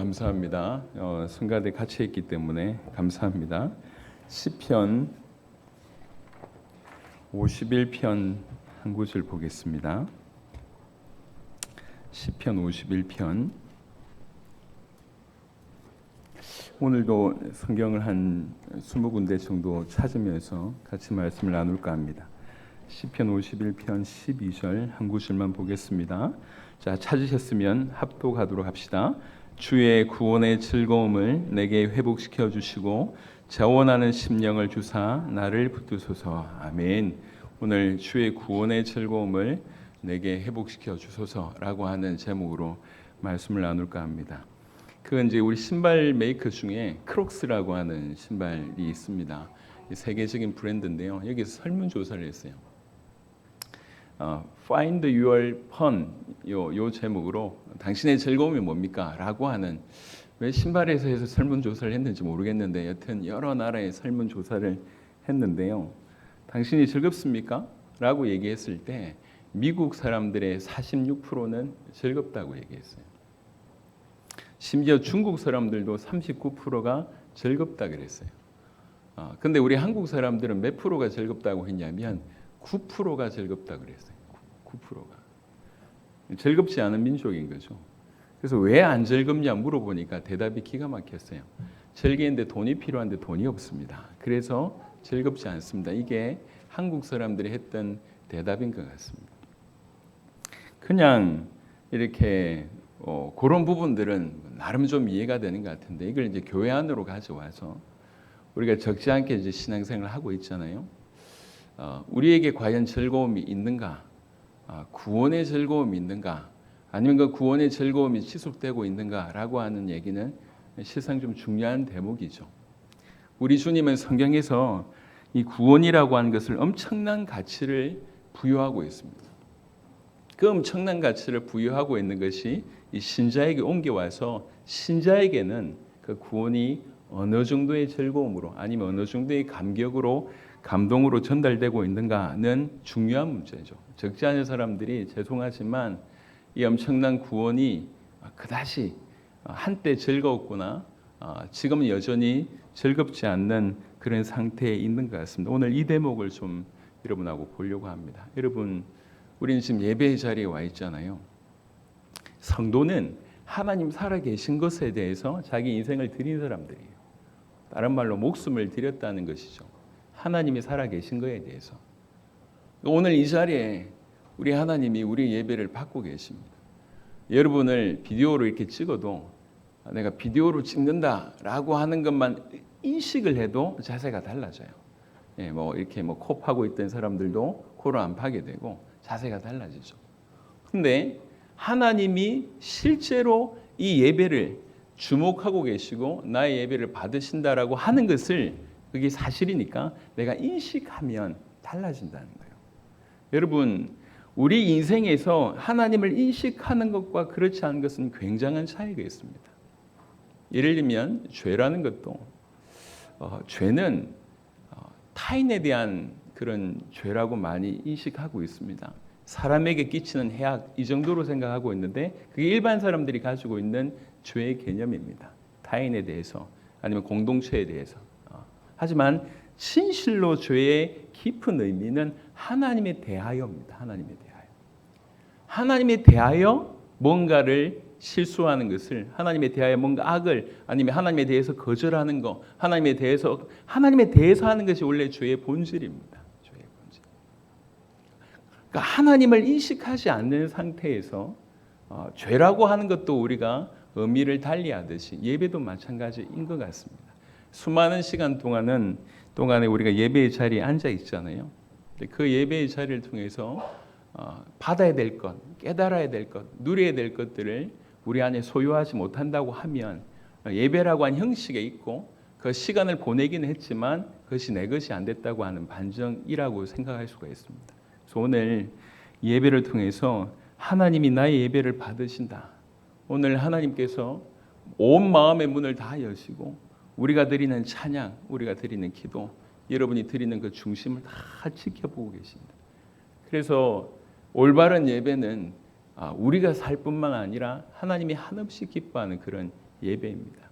감사합니다. 성가대 같이 했기 때문에 감사합니다. 시편 51편 한 구절 보겠습니다. 시편 51편. 오늘도 성경을 한 20군데 정도 찾으면서 같이 말씀을 나눌까 합니다. 시편 51편 12절 한 구절만 보겠습니다. 자, 찾으셨으면 합독하도록 합시다. 주의 구원의 즐거움을 내게 회복시켜 주시고 자원하는 심령을 주사 나를 붙드소서. 아멘. 오늘 주의 구원의 즐거움을 내게 회복시켜 주소서라고 하는 제목으로 말씀을 나눌까 합니다. 그건 이제 우리 신발 메이커 중에 크록스라고 하는 신발이 있습니다. 세계적인 브랜드인데요. 여기서 설문조사를 했어요. Find your fun 요 제목으로 당신의 즐거움이 뭡니까? 라고 하는, 왜 신발에서 해서 설문조사를 했는지 모르겠는데 여튼 여러 나라의 설문조사를 했는데요. 당신이 즐겁습니까? 라고 얘기했을 때 미국 사람들의 46%는 즐겁다고 얘기했어요. 심지어 중국 사람들도 39%가 즐겁다 그랬어요. 근데 우리 한국 사람들은 몇 프로가 즐겁다고 했냐면 9%가 즐겁다 그랬어요. 9%가. 즐겁지 않은 민족인 거죠. 그래서 왜 안 즐겁냐 물어보니까 대답이 기가 막혔어요. 즐기는데 돈이 필요한데 돈이 없습니다. 그래서 즐겁지 않습니다. 이게 한국 사람들이 했던 대답인 것 같습니다. 그냥 이렇게 그런 부분들은 나름 좀 이해가 되는 것 같은데, 이걸 이제 교회 안으로 가져와서 우리가 적지 않게 이제 신앙생활을 하고 있잖아요. 우리에게 과연 즐거움이 있는가? 구원의 즐거움이 있는가? 아니면 그 구원의 즐거움이 지속되고 있는가라고 하는 얘기는 실상 좀 중요한 대목이죠. 우리 주님은 성경에서 이 구원이라고 하는 것을 엄청난 가치를 부여하고 있습니다. 그 엄청난 가치를 부여하고 있는 것이 이 신자에게 옮겨와서 신자에게는 그 구원이 어느 정도의 즐거움으로 아니면 어느 정도의 감격으로 감동으로 전달되고 있는가는 중요한 문제죠. 적지 않은 사람들이 죄송하지만 이 엄청난 구원이 그다시 한때 즐거웠구나, 지금은 여전히 즐겁지 않는 그런 상태에 있는 것 같습니다. 오늘 이 대목을 좀 여러분하고 보려고 합니다. 여러분, 우리는 지금 예배의 자리에 와 있잖아요. 성도는 하나님 살아계신 것에 대해서 자기 인생을 드린 사람들이에요. 다른 말로 목숨을 드렸다는 것이죠. 하나님이 살아계신 것에 대해서. 오늘 이 자리에 우리 하나님이 우리 예배를 받고 계십니다. 여러분을 비디오로 이렇게 찍어도 내가 비디오로 찍는다라고 하는 것만 인식을 해도 자세가 달라져요. 이렇게 코 파고 있던 사람들도 코를 안 파게 되고 자세가 달라지죠. 근데 하나님이 실제로 이 예배를 주목하고 계시고 나의 예배를 받으신다라고 하는 것을, 그게 사실이니까 내가 인식하면 달라진다는 거예요. 여러분, 우리 인생에서 하나님을 인식하는 것과 그렇지 않은 것은 굉장한 차이가 있습니다. 예를 들면 죄라는 것도 죄는 타인에 대한 그런 죄라고 많이 인식하고 있습니다. 사람에게 끼치는 해악, 이 정도로 생각하고 있는데 그게 일반 사람들이 가지고 있는 죄의 개념입니다. 타인에 대해서 아니면 공동체에 대해서. 하지만 진실로 죄의 깊은 의미는 하나님에 대하여입니다. 하나님에 대하여. 하나님에 대하여 뭔가를 실수하는 것을, 하나님에 대하여 뭔가 악을, 아니면 하나님에 대해서 거절하는 것, 하나님에 대해서 하는 것이 원래 죄의 본질입니다. 죄의 본질. 그러니까 하나님을 인식하지 않는 상태에서 죄라고 하는 것도 우리가 의미를 달리하듯이 예배도 마찬가지인 것 같습니다. 수많은 시간 동안에 우리가 예배의 자리에 앉아 있잖아요. 그 예배의 자리를 통해서 받아야 될 것, 깨달아야 될 것, 누려야 될 것들을 우리 안에 소유하지 못한다고 하면 예배라고 한 형식에 있고 그 시간을 보내기는 했지만 그것이 내 것이 안 됐다고 하는 반증이라고 생각할 수가 있습니다. 그래서 오늘 예배를 통해서 하나님이 나의 예배를 받으신다. 오늘 하나님께서 온 마음의 문을 다 여시고 우리가 드리는 찬양, 우리가 드리는 기도, 여러분이 드리는 그 중심을 다 지켜보고 계십니다. 그래서 올바른 예배는 우리가 살 뿐만 아니라 하나님이 한없이 기뻐하는 그런 예배입니다.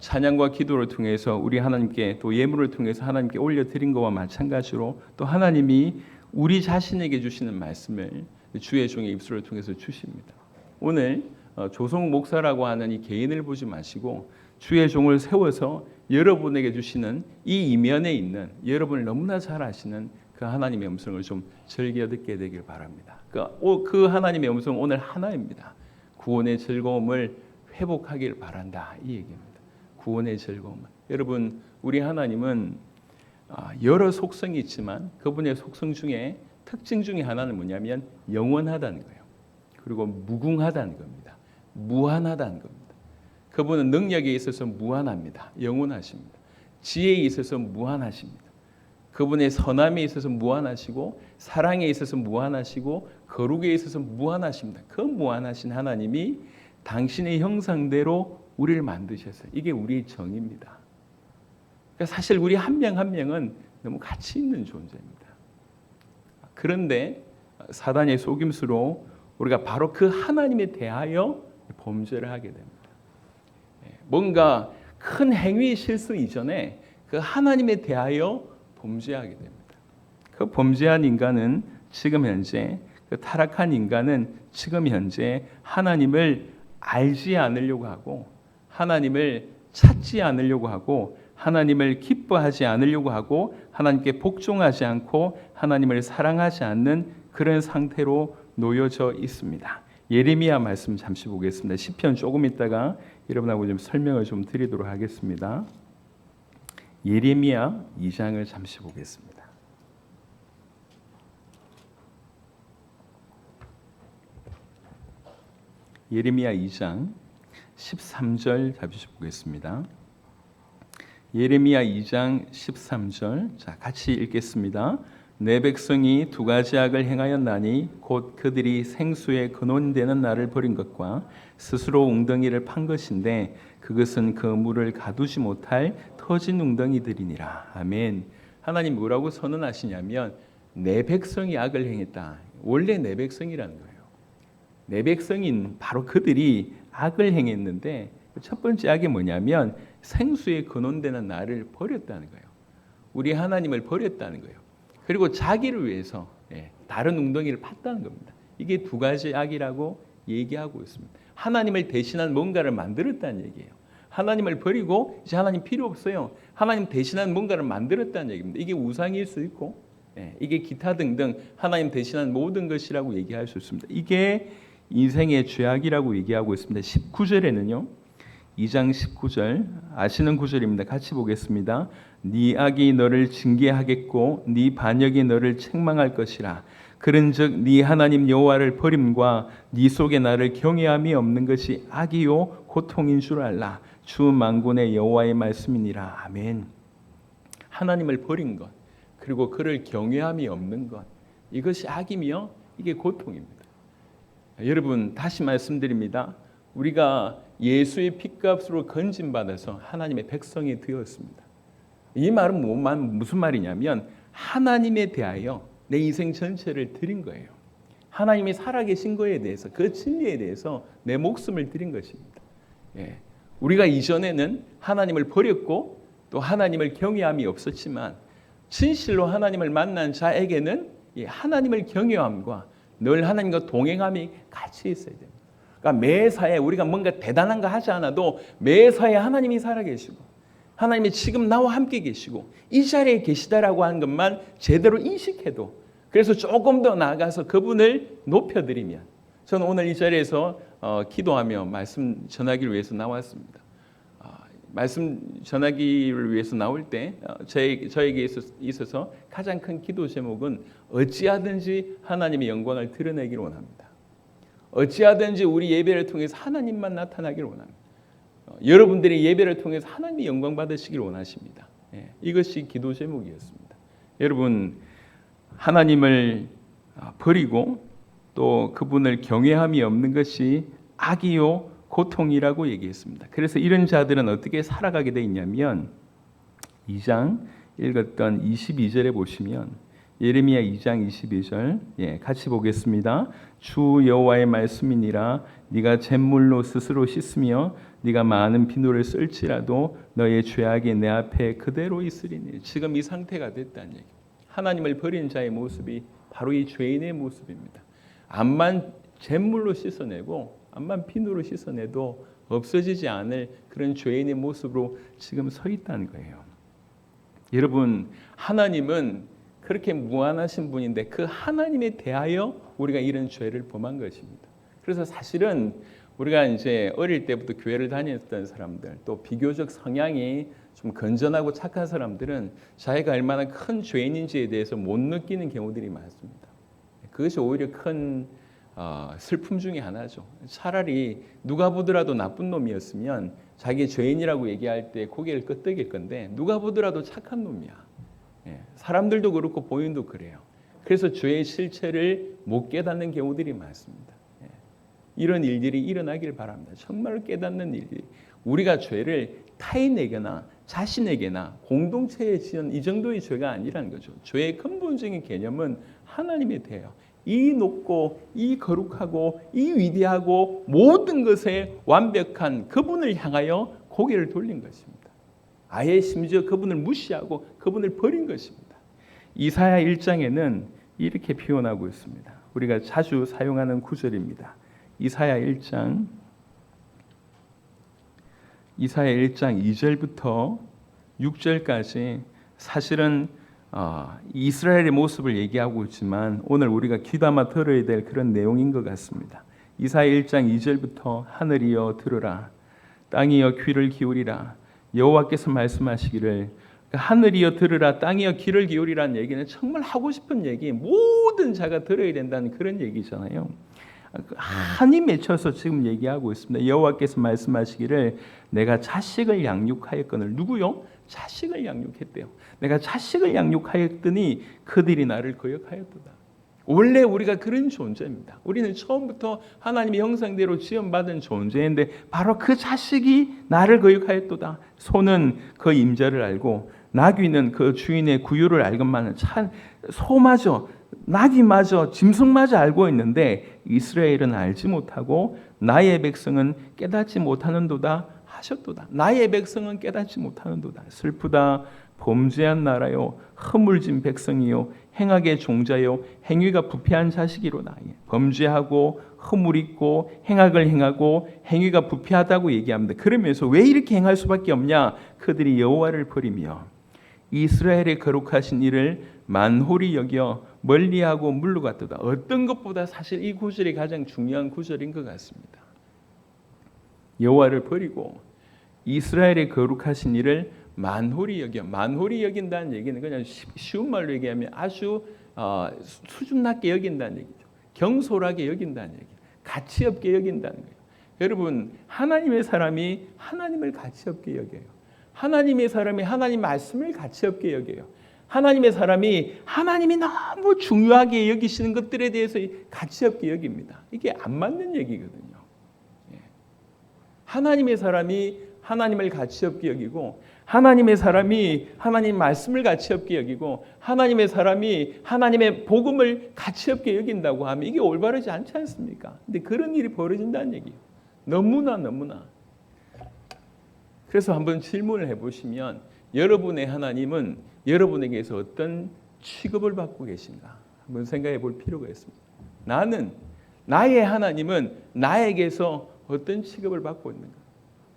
찬양과 기도를 통해서 우리 하나님께 또 예물을 통해서 하나님께 올려드린 것과 마찬가지로 또 하나님이 우리 자신에게 주시는 말씀을 주의 종의 입술을 통해서 주십니다. 오늘 조성 목사라고 하는 이 개인을 보지 마시고 주의 종을 세워서 여러분에게 주시는 이 이면에 있는 여러분을 너무나 잘 아시는 그 하나님의 음성을 좀 즐겨 듣게 되길 바랍니다. 그 하나님의 음성은 오늘 하나입니다. 구원의 즐거움을 회복하길 바란다, 이 얘기입니다. 구원의 즐거움. 여러분, 우리 하나님은 여러 속성이 있지만 그분의 속성 중에 특징 중에 하나는 뭐냐면 영원하다는 거예요. 그리고 무궁하다는 겁니다. 무한하다는 겁니다. 그분은 능력에 있어서 무한합니다. 영원하십니다. 지혜에 있어서 무한하십니다. 그분의 선함에 있어서 무한하시고 사랑에 있어서 무한하시고 거룩에 있어서 무한하십니다. 그 무한하신 하나님이 당신의 형상대로 우리를 만드셨어요. 이게 우리의 정의입니다. 그러니까 사실 우리 한 명 한 명은 너무 가치 있는 존재입니다. 그런데 사단의 속임수로 우리가 바로 그 하나님에 대하여 범죄를 하게 됩니다. 뭔가 큰 행위 실수 이전에 그 하나님에 대하여 범죄하게 됩니다. 그 범죄한 인간은 지금 현재, 그 타락한 인간은 지금 현재 하나님을 알지 않으려고 하고 하나님을 찾지 않으려고 하고 하나님을 기뻐하지 않으려고 하고 하나님께 복종하지 않고 하나님을 사랑하지 않는 그런 상태로 놓여져 있습니다. 예레미야 말씀 잠시 보겠습니다. 시편 조금 있다가 여러분하고 좀 설명을 좀 드리도록 하겠습니다. 예레미야 2장을 잠시 보겠습니다. 예레미야 2장 13절 잠시 보겠습니다. 예레미야 2장 13절, 자 같이 읽겠습니다. 내 백성이 두 가지 악을 행하였나니 곧 그들이 생수의 근원되는 나를 버린 것과 스스로 웅덩이를 판 것인데 그것은 그 물을 가두지 못할 터진 웅덩이들이니라. 아멘. 하나님 뭐라고 선언하시냐면 내 백성이 악을 행했다. 원래 내 백성이라는 거예요. 내 백성인 바로 그들이 악을 행했는데 첫 번째 악이 뭐냐면 생수의 근원되는 나를 버렸다는 거예요. 우리 하나님을 버렸다는 거예요. 그리고 자기를 위해서 다른 웅덩이를 팠다는 겁니다. 이게 두 가지 악이라고 얘기하고 있습니다. 하나님을 대신한 뭔가를 만들었다는 얘기예요. 하나님을 버리고 이제 하나님 필요 없어요. 하나님 대신한 뭔가를 만들었다는 얘기입니다. 이게 우상일 수 있고 이게 기타 등등 하나님 대신한 모든 것이라고 얘기할 수 있습니다. 이게 인생의 죄악이라고 얘기하고 있습니다. 19절에는요. 2장 19절 아시는 구절입니다. 같이 보겠습니다. 네 악이 너를 징계하겠고 네 반역이 너를 책망할 것이라. 그런즉 네 하나님 여호와를 버림과 네 속에 나를 경외함이 없는 것이 악이요 고통인 줄 알라. 주 만군의 여호와의 말씀이니라. 아멘. 하나님을 버린 것 그리고 그를 경외함이 없는 것 이것이 악이며 이게 고통입니다. 여러분 다시 말씀드립니다. 우리가 예수의 핏값으로 건진받아서 하나님의 백성이 되었습니다. 이 말은 무슨 말이냐면 하나님에 대하여 내 인생 전체를 드린 거예요. 하나님이 살아계신 거에 대해서 그 진리에 대해서 내 목숨을 드린 것입니다. 우리가 이전에는 하나님을 버렸고 또 하나님을 경외함이 없었지만 진실로 하나님을 만난 자에게는 하나님을 경외함과 늘 하나님과 동행함이 같이 있어야 됩니다. 그러니까 매사에 우리가 뭔가 대단한 거 하지 않아도 매사에 하나님이 살아계시고 하나님이 지금 나와 함께 계시고 이 자리에 계시다라고 하는 것만 제대로 인식해도 그래서 조금 더 나아가서 그분을 높여드리면 저는 오늘 이 자리에서 기도하며 말씀 전하기를 위해서 나왔습니다. 말씀 전하기를 위해서 나올 때 저에게 있어서 가장 큰 기도 제목은 어찌하든지 하나님의 영광을 드러내기를 원합니다. 어찌하든지 우리 예배를 통해서 하나님만 나타나기를 원합니다. 여러분들이 예배를 통해서 하나님의 영광 받으시기를 원하십니다. 이것이 기도 제목이었습니다. 여러분 하나님을 버리고 또 그분을 경외함이 없는 것이 악이요 고통이라고 얘기했습니다. 그래서 이런 자들은 어떻게 살아가게 돼 있냐면 2장 읽었던 22절에 보시면 예레미야 2장 22절 같이 보겠습니다. 주 여호와의 말씀이니라. 네가 잿물로 스스로 씻으며 네가 많은 비누를 쓸지라도 너의 죄악이 내 앞에 그대로 있으리니. 지금 이 상태가 됐다는 얘기. 하나님을 버린 자의 모습이 바로 이 죄인의 모습입니다. 암만 잿물로 씻어내고 암만 비누로 씻어내도 없어지지 않을 그런 죄인의 모습으로 지금 서 있다는 거예요. 여러분, 하나님은 그렇게 무한하신 분인데 그 하나님에 대하여 우리가 이런 죄를 범한 것입니다. 그래서 사실은 우리가 이제 어릴 때부터 교회를 다녔던 사람들, 또 비교적 성향이 좀 건전하고 착한 사람들은 자기가 얼마나 큰 죄인인지에 대해서 못 느끼는 경우들이 많습니다. 그것이 오히려 큰 슬픔 중에 하나죠. 차라리 누가 보더라도 나쁜 놈이었으면 자기 죄인이라고 얘기할 때 고개를 끄덕일 건데 누가 보더라도 착한 놈이야. 사람들도 그렇고 본인도 그래요. 그래서 죄의 실체를 못 깨닫는 경우들이 많습니다. 이런 일들이 일어나길 바랍니다. 정말 깨닫는 일들이. 우리가 죄를 타인에게나 자신에게나 공동체에 지은 이 정도의 죄가 아니라는 거죠. 죄의 근본적인 개념은 하나님에 대해요. 이 높고 이 거룩하고 이 위대하고 모든 것에 완벽한 그분을 향하여 고개를 돌린 것입니다. 아예 심지어 그분을 무시하고 그분을 버린 것입니다. 이사야 1장에는 이렇게 표현하고 있습니다. 우리가 자주 사용하는 구절입니다. 이사야 1장 2절부터 6절까지 사실은 이스라엘의 모습을 얘기하고 있지만 오늘 우리가 귀담아 들어야 될 그런 내용인 것 같습니다. 이사야 1장 2절부터 하늘이여 들으라, 땅이여 귀를 기울이라. 여호와께서 말씀하시기를, 하늘이여 들으라, 땅이여 귀를 기울이라는 얘기는 정말 하고 싶은 얘기, 모든 자가 들어야 된다는 그런 얘기잖아요. 한이 맺혀서 지금 얘기하고 있습니다. 여호와께서 말씀하시기를, 내가 자식을 양육하였거늘. 누구요? 자식을 양육했대요. 내가 자식을 양육하였더니 그들이 나를 거역하였도다. 원래 우리가 그런 존재입니다. 우리는 처음부터 하나님의 형상대로 지음받은 존재인데 바로 그 자식이 나를 거역하였도다. 소는 그 임자를 알고 나귀는 그 주인의 구유를 알건만은 참 소마저, 나귀마저, 짐승마저 알고 있는데 이스라엘은 알지 못하고 나의 백성은 깨닫지 못하는도다 하셨도다. 나의 백성은 깨닫지 못하는도다. 슬프다. 범죄한 나라요, 허물진 백성이요, 행악의 종자요, 행위가 부패한 자식이로다. 범죄하고 허물 있고 행악을 행하고 행위가 부패하다고 얘기합니다. 그러면서 왜 이렇게 행할 수밖에 없냐? 그들이 여호와를 버리며 이스라엘의 거룩하신 이를 만홀히 여겨 멀리하고 물러갔도다. 어떤 것보다 사실 이 구절이 가장 중요한 구절인 것 같습니다. 여호와를 버리고 이스라엘의 거룩하신 이를 만홀히 여겨. 만홀히 여긴다는 얘기는 그냥 쉬운 말로 얘기하면 아주 수준 낮게 여긴다는 얘기죠. 경솔하게 여긴다는 얘기. 가치 없게 여긴다는 거예요. 여러분, 하나님의 사람이 하나님을 가치 없게 여겨요. 하나님의 사람이 하나님 말씀을 가치 없게 여겨요. 하나님의 사람이 하나님이 너무 중요하게 여기시는 것들에 대해서 가치 없게 여깁니다. 이게 안 맞는 얘기거든요. 하나님의 사람이 하나님을 가치 없게 여기고, 하나님의 사람이 하나님 말씀을 가치 없게 여기고, 하나님의 사람이 하나님의 복음을 가치 없게 여긴다고 하면 이게 올바르지 않지 않습니까? 근데 그런 일이 벌어진다는 얘기예요. 너무나. 그래서 한번 질문을 해보시면, 여러분의 하나님은 여러분에게서 어떤 취급을 받고 계신가? 한번 생각해 볼 필요가 있습니다. 나의 하나님은 나에게서 어떤 취급을 받고 있는가?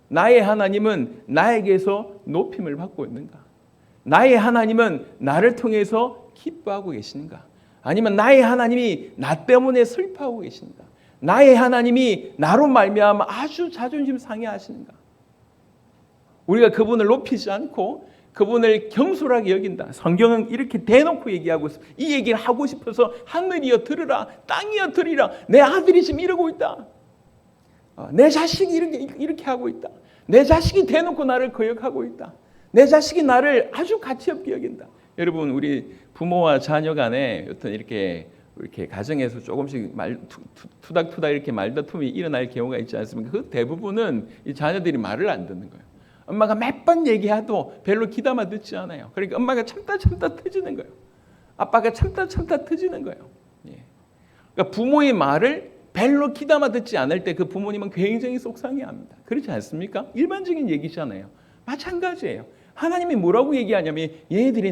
나의 하나님은 나에게서 높임을 받고 있는가? 나의 하나님은 나를 통해서 기뻐하고 계시는가? 아니면 나의 하나님이 나 때문에 슬퍼하고 계신가? 나의 하나님이 나로 말미암아 아주 자존심 상해하시는가? 우리가 그분을 높이지 않고 그분을 경솔하게 여긴다. 성경은 이렇게 대놓고 얘기하고 있습니다. 이 얘기를 하고 싶어서 하늘이여 들으라, 땅이여 들으라. 내 아들이 지금 이러고 있다. 내 자식이 이렇게 하고 있다. 내 자식이 대놓고 나를 거역하고 있다. 내 자식이 나를 아주 가치 없게 여긴다. 여러분, 우리 부모와 자녀 간에 어떤 이렇게 가정에서 조금씩 투닥투닥 이렇게 말다툼이 일어날 경우가 있지 않습니까? 그 대부분은 이 자녀들이 말을 안 듣는 거예요. 엄마가 몇 번 얘기해도 별로 귀담아 듣지 않아요. 그러니까 엄마가 참다 터지는 거예요. 아빠가 참다 터지는 거예요. 예. 그러니까 부모의 말을 벨로 귀담아 듣지 않을 때 그 부모님은 굉장히 속상해합니다. 그렇지 않습니까? 일반적인 얘기잖아요. 마찬가지예요. 하나님이 뭐라고 얘기하냐면 얘네들이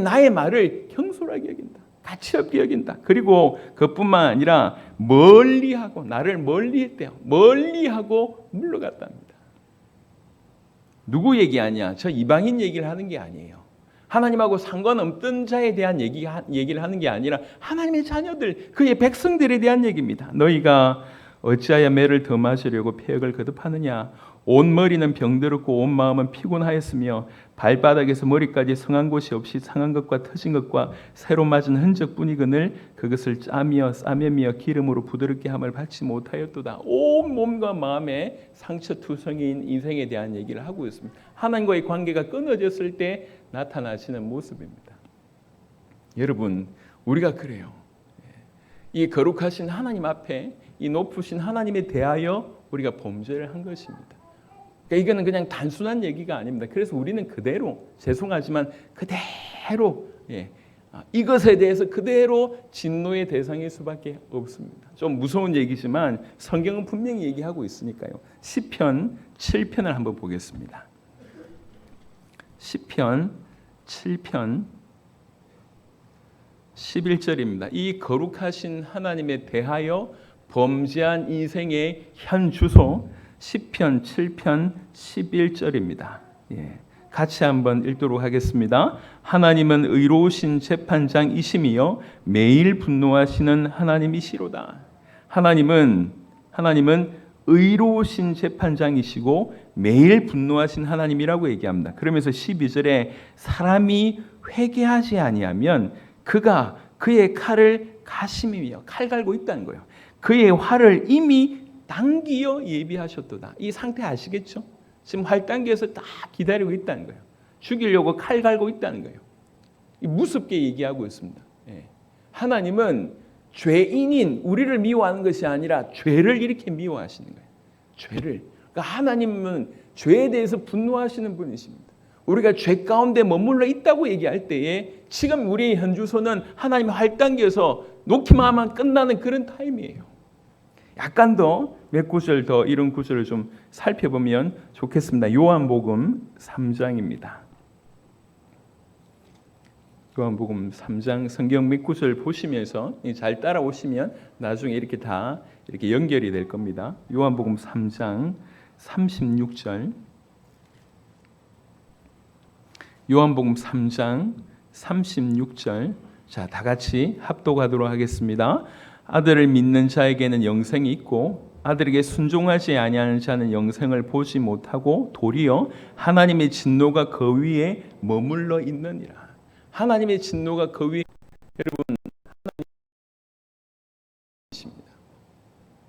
나의 말을 경솔하게 여긴다. 가치 없게 여긴다. 그리고 그뿐만 아니라 멀리하고 나를 멀리했대요. 멀리하고 물러갔답니다. 누구 얘기하냐? 저 이방인 얘기를 하는 게 아니에요. 하나님하고 상관없던 자에 대한 얘기를 하는 게 아니라 하나님의 자녀들, 그의 백성들에 대한 얘기입니다. 너희가 어찌하여 매를 더 마시려고 폐역을 거듭하느냐? 온 머리는 병들었고 온 마음은 피곤하였으며 발바닥에서 머리까지 성한 곳이 없이 상한 것과 터진 것과 새로 맞은 흔적뿐이거늘 그것을 짜며 싸매며 기름으로 부드럽게 함을 받지 못하였도다. 온 몸과 마음에 상처투성이인 인생에 대한 얘기를 하고 있습니다. 하나님과의 관계가 끊어졌을 때 나타나시는 모습입니다. 여러분, 우리가 그래요. 이 거룩하신 하나님 앞에 이 높으신 하나님에 대하여 우리가 범죄를 한 것입니다. 그러니까 이거는 그냥 단순한 얘기가 아닙니다. 그래서 우리는 그대로, 죄송하지만 그대로 이것에 대해서 그대로 진노의 대상일 수밖에 없습니다. 좀 무서운 얘기지만 성경은 분명히 얘기하고 있으니까요. 시편 7편을 한번 보겠습니다. 시편 7편 11절입니다. 이 거룩하신 하나님에 대하여 범죄한 인생의 현 주소 시편 7편 11절입니다. 같이 한번 읽도록 하겠습니다. 하나님은 의로우신 재판장이심이요 매일 분노하시는 하나님이시로다. 하나님은 의로우신 재판장이시고 매일 분노하신 하나님이라고 얘기합니다. 그러면서 12절에 사람이 회개하지 아니하면 그가 그의 칼을 가심이며 칼 갈고 있다는 거예요. 그의 활을 이미 당기어 예비하셨도다. 이 상태 아시겠죠? 지금 활 당겨서 딱 기다리고 있다는 거예요. 죽이려고 칼 갈고 있다는 거예요. 무섭게 얘기하고 있습니다. 하나님은 죄인인 우리를 미워하는 것이 아니라 죄를 이렇게 미워하시는 거예요. 죄를. 그러니까 하나님은 죄에 대해서 분노하시는 분이십니다. 우리가 죄 가운데 머물러 있다고 얘기할 때에 지금 우리의 현주소는 하나님의 활 당겨서 놓기만 하면 끝나는 그런 타임이에요. 약간 더 몇 구절 더 이런 구절을 좀 살펴보면 좋겠습니다. 요한복음 3장입니다. 요한복음 3장 성경 몇 구절 보시면서 잘 따라오시면 나중에 이렇게 다 이렇게 연결이 될 겁니다. 요한복음 3장 36절. 요한복음 3장 36절. 자, 다 같이 합독하도록 하겠습니다. 아들을 믿는 자에게는 영생이 있고 아들에게 순종하지 아니하는 자는 영생을 보지 못하고 도리어 하나님의 진노가 그 위에 머물러 있느니라. 하나님의 진노가 그 위에, 여러분, 하나님이십니다.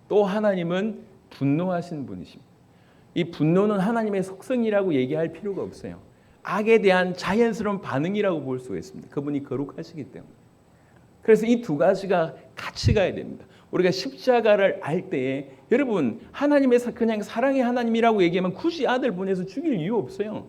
또 하나님은 분노하신 분이십니다. 이 분노는 하나님의 속성이라고 얘기할 필요가 없어요. 악에 대한 자연스러운 반응이라고 볼 수가 있습니다. 그분이 거룩하시기 때문에. 그래서 이 두 가지가 같이 가야 됩니다. 우리가 십자가를 알 때에 여러분 하나님의 그냥 사랑의 하나님이라고 얘기하면 굳이 아들 보내서 죽일 이유 없어요.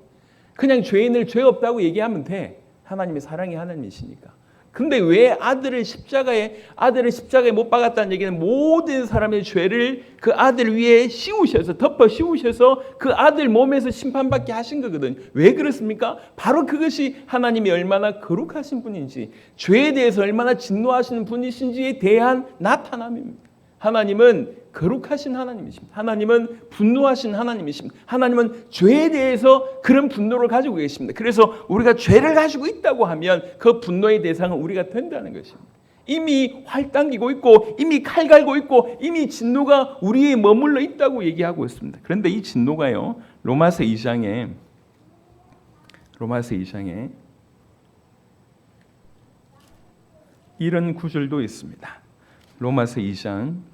그냥 죄인을 죄 없다고 얘기하면 돼. 하나님의 사랑의 하나님이시니까. 근데 왜 아들을 십자가에 못 박았다는 얘기는 모든 사람의 죄를 그 아들 위에 씌우셔서 덮어 씌우셔서 그 아들 몸에서 심판받게 하신 거거든요. 왜 그렇습니까? 바로 그것이 하나님이 얼마나 거룩하신 분인지, 죄에 대해서 얼마나 진노하시는 분이신지에 대한 나타남입니다. 하나님은 거룩하신 하나님이십니다. 하나님은 분노하신 하나님이십니다. 하나님은 죄에 대해서 그런 분노를 가지고 계십니다. 그래서 우리가 죄를 가지고 있다고 하면 그 분노의 대상은 우리가 된다는 것입니다. 이미 활 당기고 있고 이미 칼 갈고 있고 이미 진노가 우리에 머물러 있다고 얘기하고 있습니다. 그런데 이 진노가요, 로마서 2장에 이런 구절도 있습니다. 로마서 2장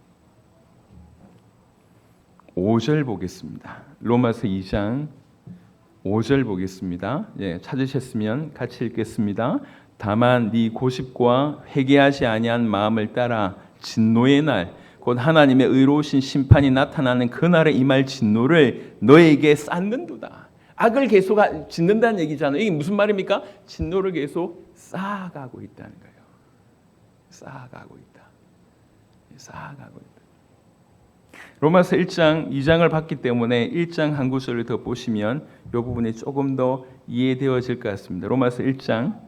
5절 보겠습니다. 로마서 2장 5절 보겠습니다. 찾으셨으면 같이 읽겠습니다. 다만 네 고집과 회개하지 아니한 마음을 따라 진노의 날, 곧 하나님의 의로우신 심판이 나타나는 그날에 임할 진노를 너에게 쌓는도다. 악을 계속 짓는다는 얘기잖아요. 이게 무슨 말입니까? 진노를 계속 쌓아가고 있다는 거예요. 쌓아가고 있다. 쌓아가고 있다. 로마서 1장 2장을 봤기 때문에 1장 한 구절을 더 보시면 이 부분이 조금 더 이해되어질 것 같습니다. 로마서 1장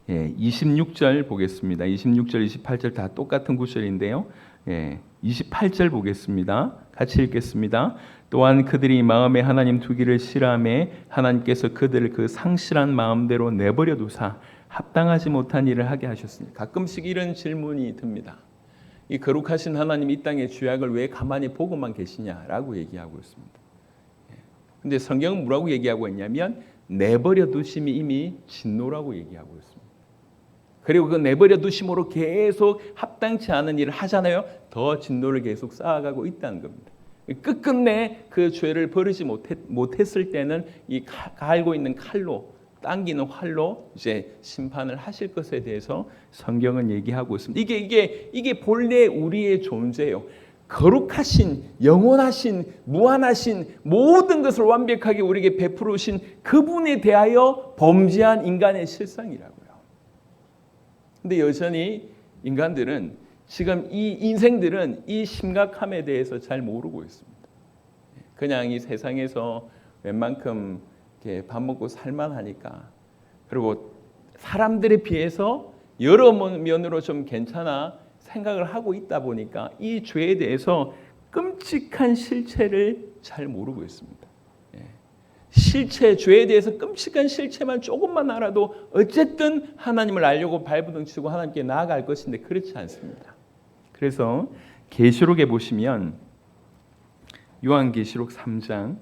26절 보겠습니다. 26절, 28절 다 똑같은 구절인데요. 28절 보겠습니다. 같이 읽겠습니다. 또한 그들이 마음에 하나님 두기를 싫어하며 하나님께서 그들을 그 상실한 마음대로 내버려 두사 합당하지 못한 일을 하게 하셨으니. 가끔씩 이런 질문이 듭니다. 이 거룩하신 하나님 이 땅의 죄악을 왜 가만히 보고만 계시냐라고 얘기하고 있습니다. 근데 성경은 뭐라고 얘기하고 있냐면 내버려 두심이 이미 진노라고 얘기하고 있습니다. 그리고 그 내버려 두심으로 계속 합당치 않은 일을 하잖아요. 더 진노를 계속 쌓아가고 있다는 겁니다. 끝끝내 그 죄를 버리지 못했을 때는 이 갈고 있는 칼로, 당기는 활로 이제 심판을 하실 것에 대해서 성경은 얘기하고 있습니다. 이게 본래 우리의 존재예요. 거룩하신, 영원하신, 무한하신 모든 것을 완벽하게 우리에게 베풀으신 그분에 대하여 범죄한 인간의 실상이라고요. 근데 여전히 인간들은 지금 이 인생들은 이 심각함에 대해서 잘 모르고 있습니다. 그냥 이 세상에서 웬만큼 이렇게 밥 먹고 살만하니까, 그리고 사람들에 비해서 여러 면으로 좀 괜찮아 생각을 하고 있다 보니까 이 죄에 대해서 끔찍한 실체를 잘 모르고 있습니다. 실체, 죄에 대해서 끔찍한 실체만 조금만 알아도 어쨌든 하나님을 알려고 발부둥치고 하나님께 나아갈 것인데 그렇지 않습니다. 그래서 계시록에 보시면 요한계시록 3장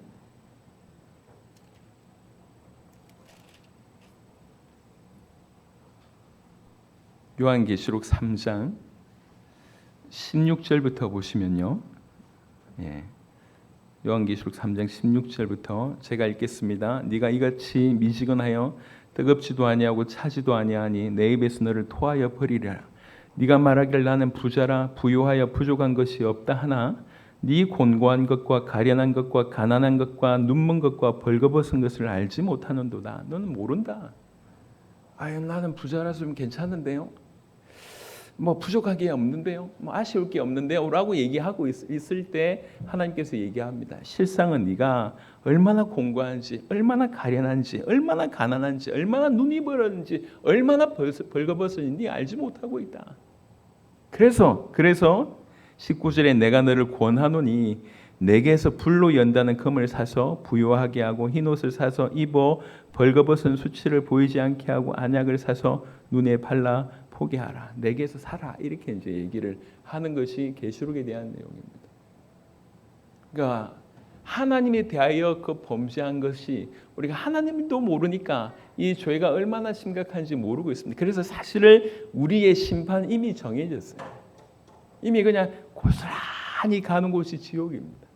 요한계시록 3장 16절부터 보시면요. 요한계시록 3장 16절부터 제가 읽겠습니다. 네가 이같이 미지근하여 뜨겁지도 아니하고 차지도 아니하니 내 입에서 너를 토하여 버리리라. 네가 말하길 나는 부자라 부요하여 부족한 것이 없다 하나 네 곤고한 것과 가련한 것과 가난한 것과 눈먼 것과 벌거벗은 것을 알지 못하는도다. 너는 모른다. 아유, 나는 부자라서 좀 괜찮은데요. 뭐 부족한 게 없는데요. 뭐 아쉬울 게 없는데요. 라고 얘기하고 있을 때 하나님께서 얘기합니다. 실상은 네가 얼마나 공고한지, 얼마나 가련한지, 얼마나 가난한지, 얼마나 눈이 벌었는지, 얼마나 벌거벗었는지 알지 못하고 있다. 그래서 19절에 내가 너를 권하노니 내게서 불로 연다는 금을 사서 부요하게 하고 흰옷을 사서 입어 벌거벗은 수치를 보이지 않게 하고 안약을 사서 눈에 발라 보게 하라. 내게서 살아. 이렇게 이제 얘기를 하는 것이 계시록에 대한 내용입니다. 그러니까 하나님에 대하여 그 범죄한 것이 우리가 하나님도 모르니까 이 죄가 얼마나 심각한지 모르고 있습니다. 그래서 사실을 우리의 심판 이미 정해졌어요. 이미 그냥 고스란히 가는 곳이 지옥입니다.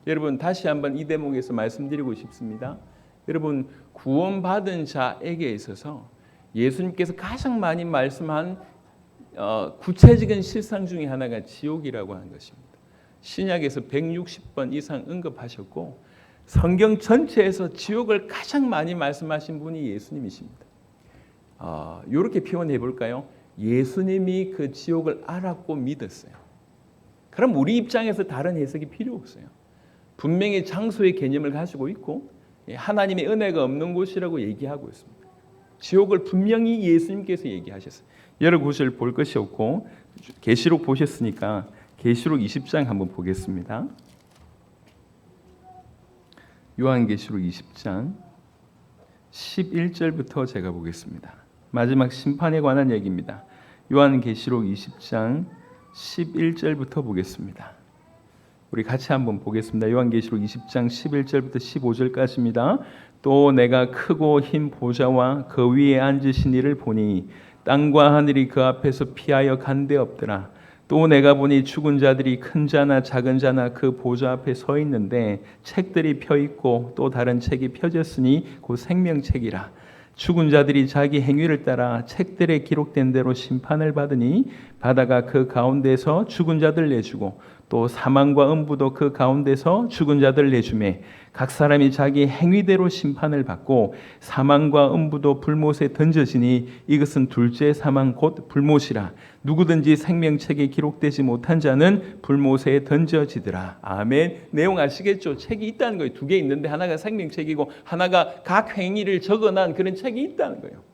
여러분 다시 한번 이 대목에서 말씀드리고 싶습니다. 여러분 구원받은 자에게 있어서 예수님께서 가장 많이 말씀한 구체적인 실상 중에 하나가 지옥이라고 하는 것입니다. 신약에서 160번 이상 언급하셨고 성경 전체에서 지옥을 가장 많이 말씀하신 분이 예수님이십니다. 이렇게 표현해 볼까요? 예수님이 그 지옥을 알았고 믿었어요. 그럼 우리 입장에서 다른 해석이 필요 없어요. 분명히 장소의 개념을 가지고 있고 하나님의 은혜가 없는 곳이라고 얘기하고 있습니다. 지옥을 분명히 예수님께서 얘기하셨어요. 여러 구절 볼 것이 없고 계시록 보셨으니까 계시록 20장 한번 보겠습니다. 요한계시록 20장 11절부터 제가 보겠습니다. 마지막 심판에 관한 얘기입니다. 요한계시록 20장 11절부터 보겠습니다. 우리 같이 한번 보겠습니다. 요한계시록 20장 11절부터 15절까지입니다. 또 내가 크고 흰 보좌와 그 위에 앉으신 이를 보니 땅과 하늘이 그 앞에서 피하여 간데 없더라. 또 내가 보니 죽은 자들이 큰 자나 작은 자나 그 보좌 앞에 서 있는데 책들이 펴 있고 또 다른 책이 펴졌으니 곧 생명책이라. 죽은 자들이 자기 행위를 따라 책들에 기록된 대로 심판을 받으니 바다가 그 가운데서 죽은 자들 내주고 또 사망과 음부도 그 가운데서 죽은 자들 내주매 각 사람이 자기 행위대로 심판을 받고 사망과 음부도 불못에 던져지니 이것은 둘째 사망 곧 불못이라. 누구든지 생명책에 기록되지 못한 자는 불못에 던져지더라. 아멘. 내용 아시겠죠? 책이 있다는 거예요. 두 개 있는데 하나가 생명책이고 하나가 각 행위를 적어놓은 그런 책이 있다는 거예요.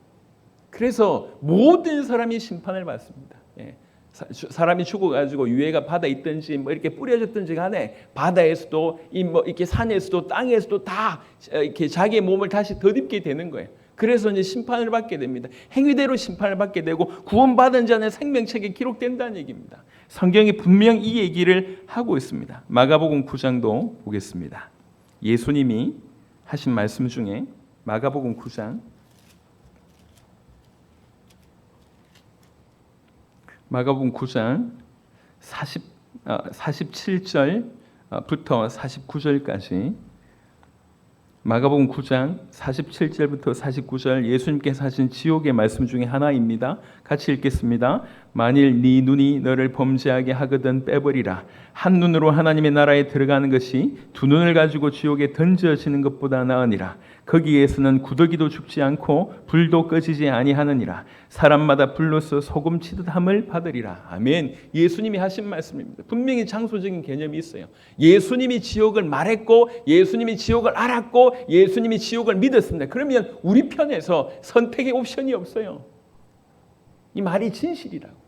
그래서 모든 사람이 심판을 받습니다. 예. 사람이 죽어가지고 유해가 바다에 있든지 뭐 이렇게 뿌려졌든지 간에 바다에서도 이렇게 산에서도 땅에서도 다 이렇게 자기의 몸을 다시 덧입게 되는 거예요. 그래서 이제 심판을 받게 됩니다. 행위대로 심판을 받게 되고 구원받은 자는 생명책에 기록된다는 얘기입니다. 성경이 분명 이 얘기를 하고 있습니다. 마가복음 9장도 보겠습니다. 예수님이 하신 말씀 중에 마가복음 9장 47절부터 49절까지 마가복음 9장 47절부터 49절 예수님께서 하신 지옥의 말씀 중에 하나입니다. 같이 읽겠습니다. 만일 네 눈이 너를 범죄하게 하거든 빼버리라. 한 눈으로 하나님의 나라에 들어가는 것이 두 눈을 가지고 지옥에 던져지는 것보다 나으니라. 거기에서는 구더기도 죽지 않고 불도 꺼지지 아니하느니라. 사람마다 불로서 소금 치듯 함을 받으리라. 아멘. 예수님이 하신 말씀입니다. 분명히 장소적인 개념이 있어요. 예수님이 지옥을 말했고 예수님이 지옥을 알았고 예수님이 지옥을 믿었습니다. 그러면 우리 편에서 선택의 옵션이 없어요. 이 말이 진실이라고.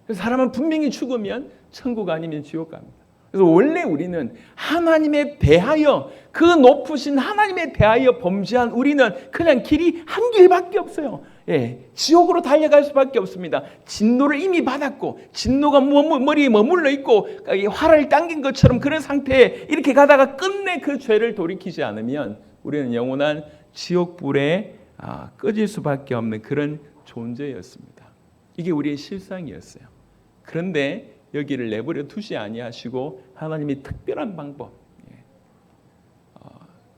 그래서 사람은 분명히 죽으면 천국 아니면 지옥 갑니다. 그래서 원래 우리는 하나님에 대하여 그 높으신 하나님에 대하여 범죄한 우리는 그냥 길이 한 길밖에 없어요. 예, 지옥으로 달려갈 수밖에 없습니다. 진노를 이미 받았고 진노가 머리에 머물러 있고 활을 당긴 것처럼 그런 상태에 이렇게 가다가 끝내 그 죄를 돌이키지 않으면 우리는 영원한 지옥불에 꺼질 수밖에 없는 그런 존재였습니다. 이게 우리의 실상이었어요. 그런데 여기를 내버려 두지 아니하시고 하나님이 특별한 방법,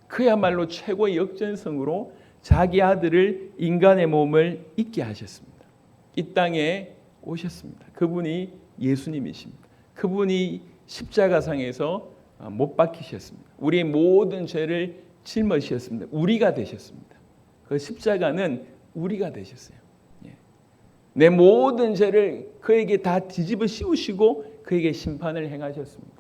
그야말로 최고의 역전성으로 자기 아들을 인간의 몸을 입게 하셨습니다. 이 땅에 오셨습니다. 그분이 예수님이십니다. 그분이 십자가상에서 못 박히셨습니다. 우리의 모든 죄를 짊어지셨습니다. 우리가 되셨습니다. 그 십자가는 우리가 되셨어요. 내 모든 죄를 그에게 다 뒤집어 씌우시고 그에게 심판을 행하셨습니다.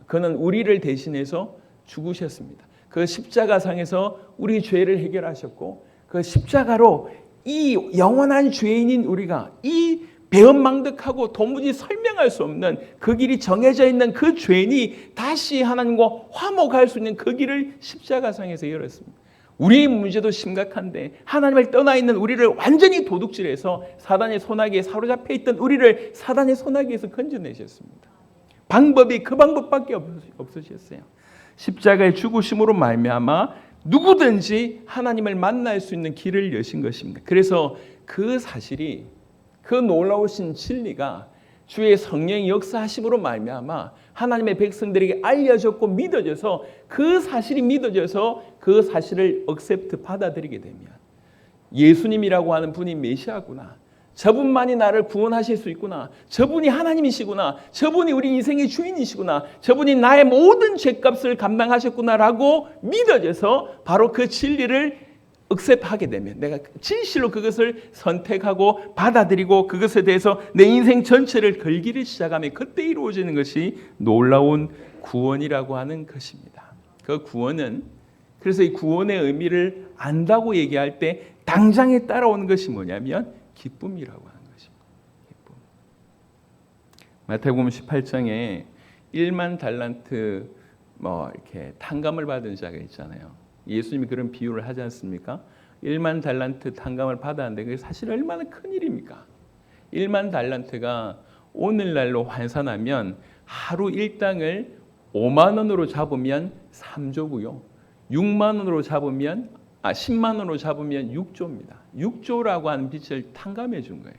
그는 우리를 대신해서 죽으셨습니다. 그 십자가상에서 우리 죄를 해결하셨고 그 십자가로 이 영원한 죄인인 우리가 이 배은망덕하고 도무지 설명할 수 없는 그 길이 정해져 있는 그 죄인이 다시 하나님과 화목할 수 있는 그 길을 십자가상에서 열었습니다. 우리의 문제도 심각한데 하나님을 떠나 있는 우리를 완전히 도둑질해서 사단의 소나기에 사로잡혀 있던 우리를 사단의 소나기에서 건져내셨습니다. 방법이 그 방법밖에 없으셨어요. 십자가의 죽으심으로 말미암아 누구든지 하나님을 만날 수 있는 길을 여신 것입니다. 그래서 그 사실이 그 놀라우신 진리가 주의 성령의 역사하심으로 말미암아 하나님의 백성들에게 알려졌고 믿어져서 그 사실이 믿어져서 그 사실을 억셉트 받아들이게 되면 예수님이라고 하는 분이 메시아구나. 저분만이 나를 구원하실 수 있구나. 저분이 하나님이시구나. 저분이 우리 인생의 주인이시구나. 저분이 나의 모든 죄값을 감당하셨구나라고 믿어져서 바로 그 진리를 억셉하게 되면 내가 진실로 그것을 선택하고 받아들이고 그것에 대해서 내 인생 전체를 걸기를 시작하면 그때 이루어지는 것이 놀라운 구원이라고 하는 것입니다. 그 구원은 그래서 이 구원의 의미를 안다고 얘기할 때 당장에 따라오는 것이 뭐냐면 기쁨이라고 하는 것입니다. 기쁨. 마태복음 18장에 1만 달란트 이렇게 탕감을 받은 자가 있잖아요. 예수님이 그런 비유를 하지 않습니까? 1만 달란트 탕감을 받았는데 그게 사실 얼마나 큰 일입니까? 1만 달란트가 오늘날로 환산하면 하루 일당을 5만 원으로 잡으면 3조고요. 6만 원으로 잡으면 10만 원으로 잡으면 6조입니다. 6조라고 하는 빚을 탕감해 준 거예요.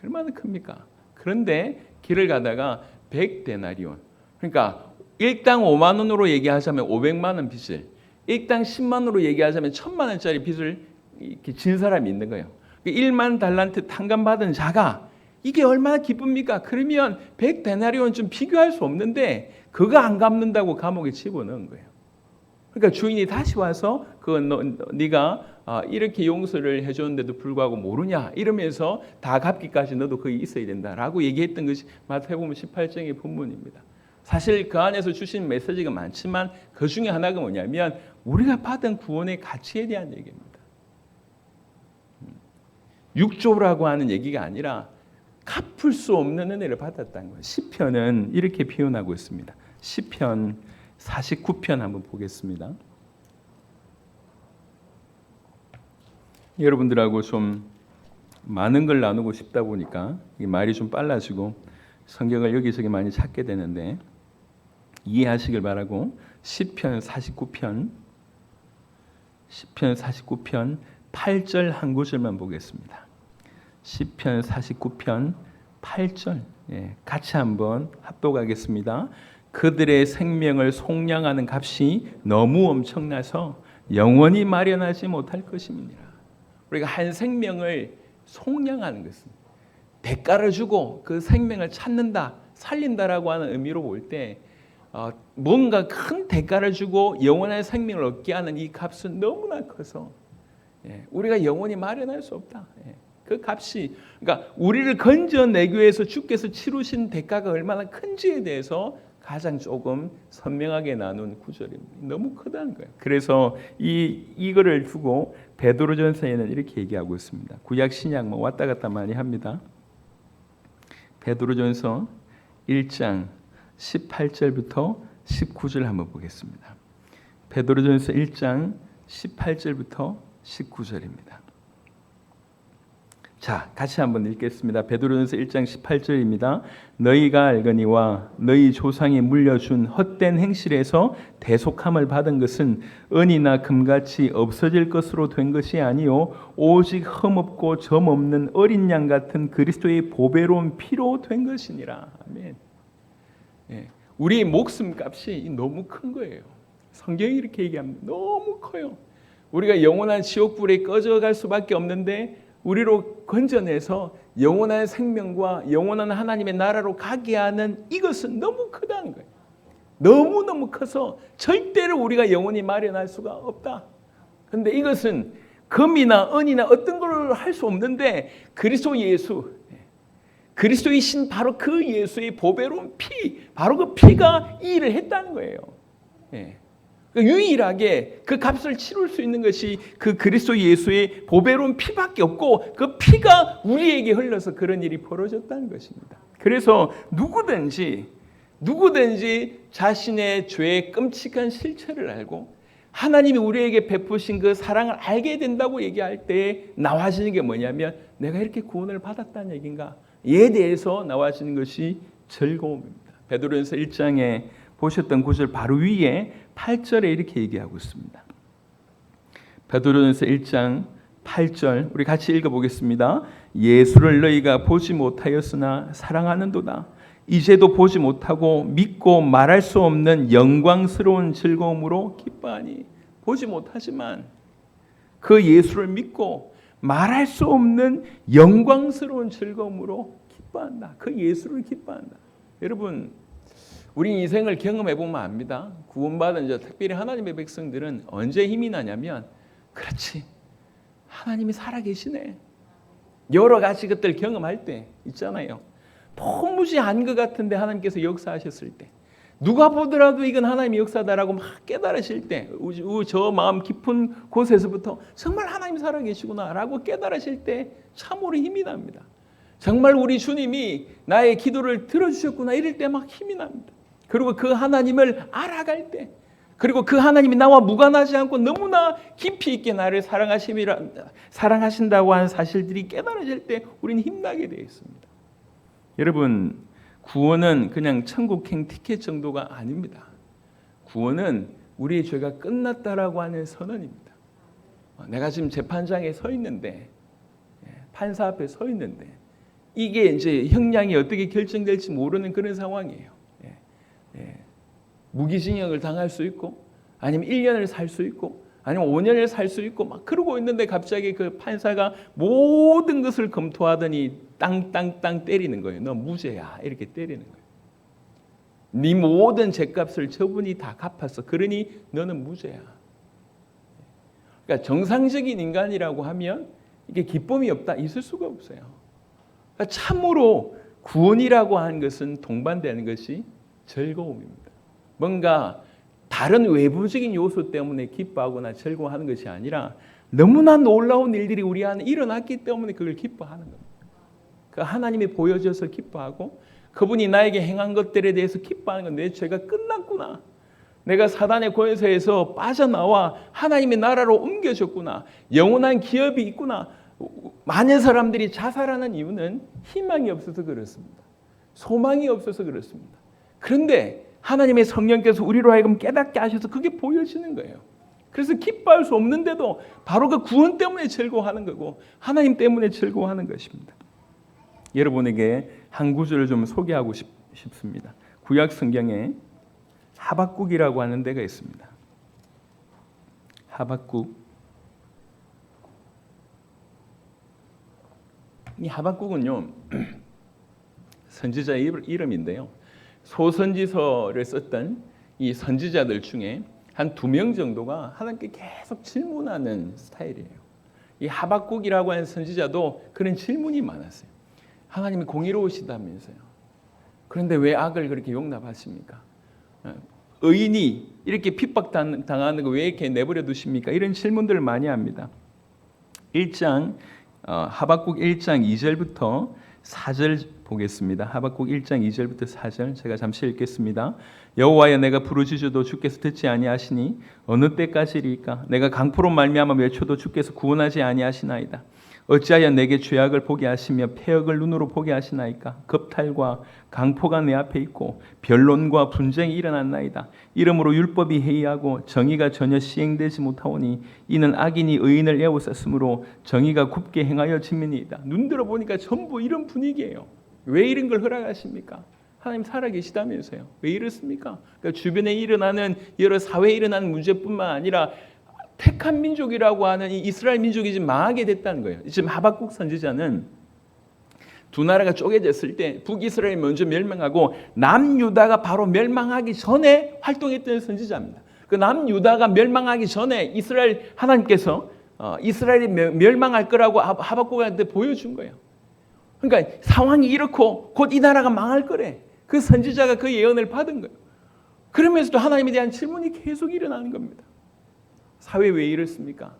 얼마나 큽니까? 그런데 길을 가다가 100데나리온, 그러니까 일당 5만 원으로 얘기하자면 500만 원 빚을, 일당 10만 원으로 얘기하자면 1000만 원짜리 빚을 이렇게 진 사람이 있는 거예요. 1만 달란트 탕감받은 자가 이게 얼마나 기쁩니까? 그러면 100데나리온 좀 비교할 수 없는데 그거 안 갚는다고 감옥에 집어넣은 거예요. 그러니까 주인이 다시 와서 네가 이렇게 용서를 해줬는데도 불구하고 모르냐 이러면서 다 갚기까지 너도 거기 있어야 된다라고 얘기했던 것이 마태복음 18장의 본문입니다. 사실 그 안에서 주신 메시지가 많지만 그 중에 하나가 뭐냐면 우리가 받은 구원의 가치에 대한 얘기입니다. 육조라고 하는 얘기가 아니라 갚을 수 없는 은혜를 받았다는 거예요. 시편은 이렇게 표현하고 있습니다. 시편 49편 한번 보겠습니다. 여러분들하고 좀 많은 걸 나누고 싶다 보니까 말이 좀 빨라지고 성경을 여기저기 많이 찾게 되는데 이해하시길 바라고 시편 49편 8절 한 구절만 보겠습니다. 시편 49편 8절 같이 한번 합독하겠습니다. 그들의 생명을 속량하는 값이 너무 엄청나서 영원히 마련하지 못할 것임이니라. 우리가 한 생명을 속량하는 것은 대가를 주고 그 생명을 찾는다, 살린다라고 하는 의미로 볼 때 뭔가 큰 대가를 주고 영원한 생명을 얻게 하는 이 값은 너무나 커서 우리가 영원히 마련할 수 없다. 그 값이 그러니까 우리를 건져내기 위해서 주께서 치르신 대가가 얼마나 큰지에 대해서 가장 조금 선명하게 나눈 구절입니다. 너무 크다는 거예요. 그래서 이거를 두고 베드로전서에는 이렇게 얘기하고 있습니다. 구약 신약 뭐 왔다 갔다 많이 합니다. 베드로전서 1장 18절부터 19절 한번 보겠습니다. 베드로전서 1장 18절부터 19절입니다. 자, 같이 한번 읽겠습니다. 베드로전서 1장 18절입니다. 너희가 알거니와 너희 조상이 물려준 헛된 행실에서 대속함을 받은 것은 은이나 금같이 없어질 것으로 된 것이 아니요 오직 흠없고 점 없는 어린 양 같은 그리스도의 보배로운 피로 된 것이니라. 아멘. 우리의 목숨값이 너무 큰 거예요. 성경이 이렇게 얘기합니다. 너무 커요. 우리가 영원한 지옥불에 꺼져갈 수밖에 없는데 우리로 건져내서 영원한 생명과 영원한 하나님의 나라로 가게 하는 이것은 너무 크다는 거예요. 너무너무 커서 절대로 우리가 영원히 마련할 수가 없다. 그런데 이것은 금이나 은이나 어떤 걸 할 수 없는데 그리스도 예수, 그리스도이신 바로 그 예수의 보배로운 피, 바로 그 피가 이 일을 했다는 거예요. 유일하게 그 값을 치룰 수 있는 것이 그 그리스도 예수의 보배로운 피밖에 없고 그 피가 우리에게 흘러서 그런 일이 벌어졌다는 것입니다. 그래서 누구든지 자신의 죄의 끔찍한 실체를 알고 하나님이 우리에게 베푸신 그 사랑을 알게 된다고 얘기할 때 나와지는 게 뭐냐면 내가 이렇게 구원을 받았다는 얘기인가? 이에 대해서 나와지는 것이 즐거움입니다. 베드로전서 1장에 보셨던 구절 바로 위에 8절에 이렇게 얘기하고 있습니다. 베드로전서 1장 8절 우리 같이 읽어보겠습니다. 예수를 너희가 보지 못하였으나 사랑하는도다. 이제도 보지 못하고 믿고 말할 수 없는 영광스러운 즐거움으로 기뻐하니. 보지 못하지만 그 예수를 믿고 말할 수 없는 영광스러운 즐거움으로 기뻐한다. 그 예수를 기뻐한다. 여러분 우리 인생을 경험해 보면 압니다. 구원받은 특별히 하나님의 백성들은 언제 힘이 나냐면 그렇지 하나님이 살아계시네. 여러 가지 것들 경험할 때 있잖아요. 도무지한 것 같은데 하나님께서 역사하셨을 때 누가 보더라도 이건 하나님의 역사다라고 막 깨달으실 때 저 마음 깊은 곳에서부터 정말 하나님이 살아계시구나라고 깨달으실 때 참으로 힘이 납니다. 정말 우리 주님이 나의 기도를 들어주셨구나 이럴 때 막 힘이 납니다. 그리고 그 하나님을 알아갈 때 그리고 그 하나님이 나와 무관하지 않고 너무나 깊이 있게 나를 사랑하신다고 하는 사실들이 깨달아질 때 우리는 힘나게 되어 있습니다. 여러분 구원은 그냥 천국행 티켓 정도가 아닙니다. 구원은 우리의 죄가 끝났다라고 하는 선언입니다. 내가 지금 재판장에 서 있는데 판사 앞에 서 있는데 이게 이제 형량이 어떻게 결정될지 모르는 그런 상황이에요. 무기징역을 당할 수 있고 아니면 1년을 살 수 있고 아니면 5년을 살 수 있고 막 그러고 있는데 갑자기 그 판사가 모든 것을 검토하더니 땅땅땅 때리는 거예요. 너 무죄야. 이렇게 때리는 거예요. 네 모든 죄값을 저분이 다 갚았어. 그러니 너는 무죄야. 그러니까 정상적인 인간이라고 하면 이게 기쁨이 없다. 있을 수가 없어요. 그러니까 참으로 구원이라고 하는 것은 동반되는 것이 즐거움입니다. 뭔가 다른 외부적인 요소 때문에 기뻐하거나 즐거워하는 것이 아니라 너무나 놀라운 일들이 우리 안에 일어났기 때문에 그걸 기뻐하는 겁니다. 그 하나님이 보여줘서 기뻐하고 그분이 나에게 행한 것들에 대해서 기뻐하는 건 내 죄가 끝났구나. 내가 사단의 권세에서 빠져나와 하나님의 나라로 옮겨졌구나. 영원한 기업이 있구나. 많은 사람들이 자살하는 이유는 희망이 없어서 그렇습니다. 소망이 없어서 그렇습니다. 그런데 하나님의 성령께서 우리로 하여금 깨닫게 하셔서 그게 보여지는 거예요. 그래서 기뻐할 수 없는데도 바로 그 구원 때문에 즐거워하는 거고 하나님 때문에 즐거워하는 것입니다. 여러분에게 한 구절을 좀 소개하고 싶습니다. 구약 성경에 하박국이라고 하는 데가 있습니다. 하박국. 이 하박국은요 선지자의 이름인데요. 소선지서를 썼던 이 선지자들 중에 한 2명 정도가 하나님께 계속 질문하는 스타일이에요. 이 하박국이라고 하는 선지자도 그런 질문이 많았어요. 하나님이 공의로우시다면서요. 그런데 왜 악을 그렇게 용납하십니까? 의인이 이렇게 핍박당하는 거 왜 이렇게 내버려 두십니까? 이런 질문들을 많이 합니다. 하박국 1장 2절부터 4절 보겠습니다. 하박국 1장 2절부터 4절 제가 잠시 읽겠습니다. 여호와여 내가 부르짖어도 주께서 듣지 아니하시니 어느 때까지리까? 내가 강포로 말미암아 외쳐도 주께서 구원하지 아니하시나이다. 어찌하여 내게 죄악을 보게 하시며 패역을 눈으로 보게 하시나이까? 겁탈과 강포가 내 앞에 있고 변론과 분쟁이 일어났나이다. 이러므로 율법이 해이하고 정의가 전혀 시행되지 못하오니 이는 악인이 의인을 에워쌌으므로 정의가 굽게 행하여 직면이다. 눈 들어보니까 전부 이런 분위기예요. 왜 이런 걸 허락하십니까? 하나님 살아계시다면서요. 왜 이렇습니까? 그러니까 주변에 일어나는 여러 사회에 일어나는 문제뿐만 아니라 택한 민족이라고 하는 이 이스라엘 민족이 지금 망하게 됐다는 거예요. 지금 하박국 선지자는 두 나라가 쪼개졌을 때 북이스라엘이 먼저 멸망하고 남유다가 바로 멸망하기 전에 활동했던 선지자입니다. 그 남유다가 멸망하기 전에 이스라엘 하나님께서 이스라엘이 멸망할 거라고 하박국한테 보여준 거예요. 그러니까 상황이 이렇고 곧 이 나라가 망할 거래. 그 선지자가 그 예언을 받은 거예요. 그러면서도 하나님에 대한 질문이 계속 일어나는 겁니다. 사회 왜 이렇습니까?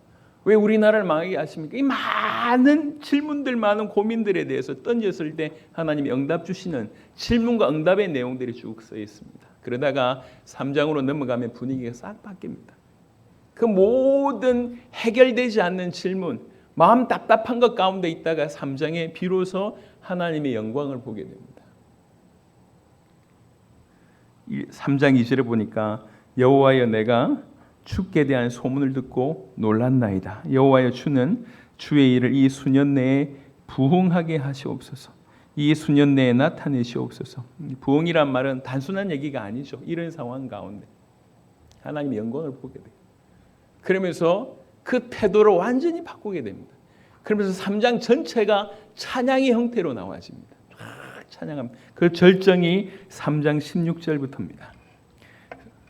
왜 우리나라를 망하게 하십니까? 이 많은 질문들, 많은 고민들에 대해서 던졌을 때 하나님이 응답 주시는 질문과 응답의 내용들이 쭉 써 있습니다. 그러다가 3장으로 넘어가면 분위기가 싹 바뀝니다. 그 모든 해결되지 않는 질문, 마음 답답한 것 가운데 있다가 3장에 비로소 하나님의 영광을 보게 됩니다. 3장 2절에 보니까 여호와여 내가 주께 대한 소문을 듣고 놀랐나이다. 여호와여 주는 주의 일을 이 수년 내에 부흥하게 하시옵소서. 이 수년 내에 나타내시옵소서. 부흥이란 말은 단순한 얘기가 아니죠. 이런 상황 가운데 하나님의 영광을 보게 돼요. 그러면서 그 태도를 완전히 바꾸게 됩니다. 그러면서 3장 전체가 찬양의 형태로 나와집니다. 찬양합니다. 그 절정이 3장 16절부터입니다.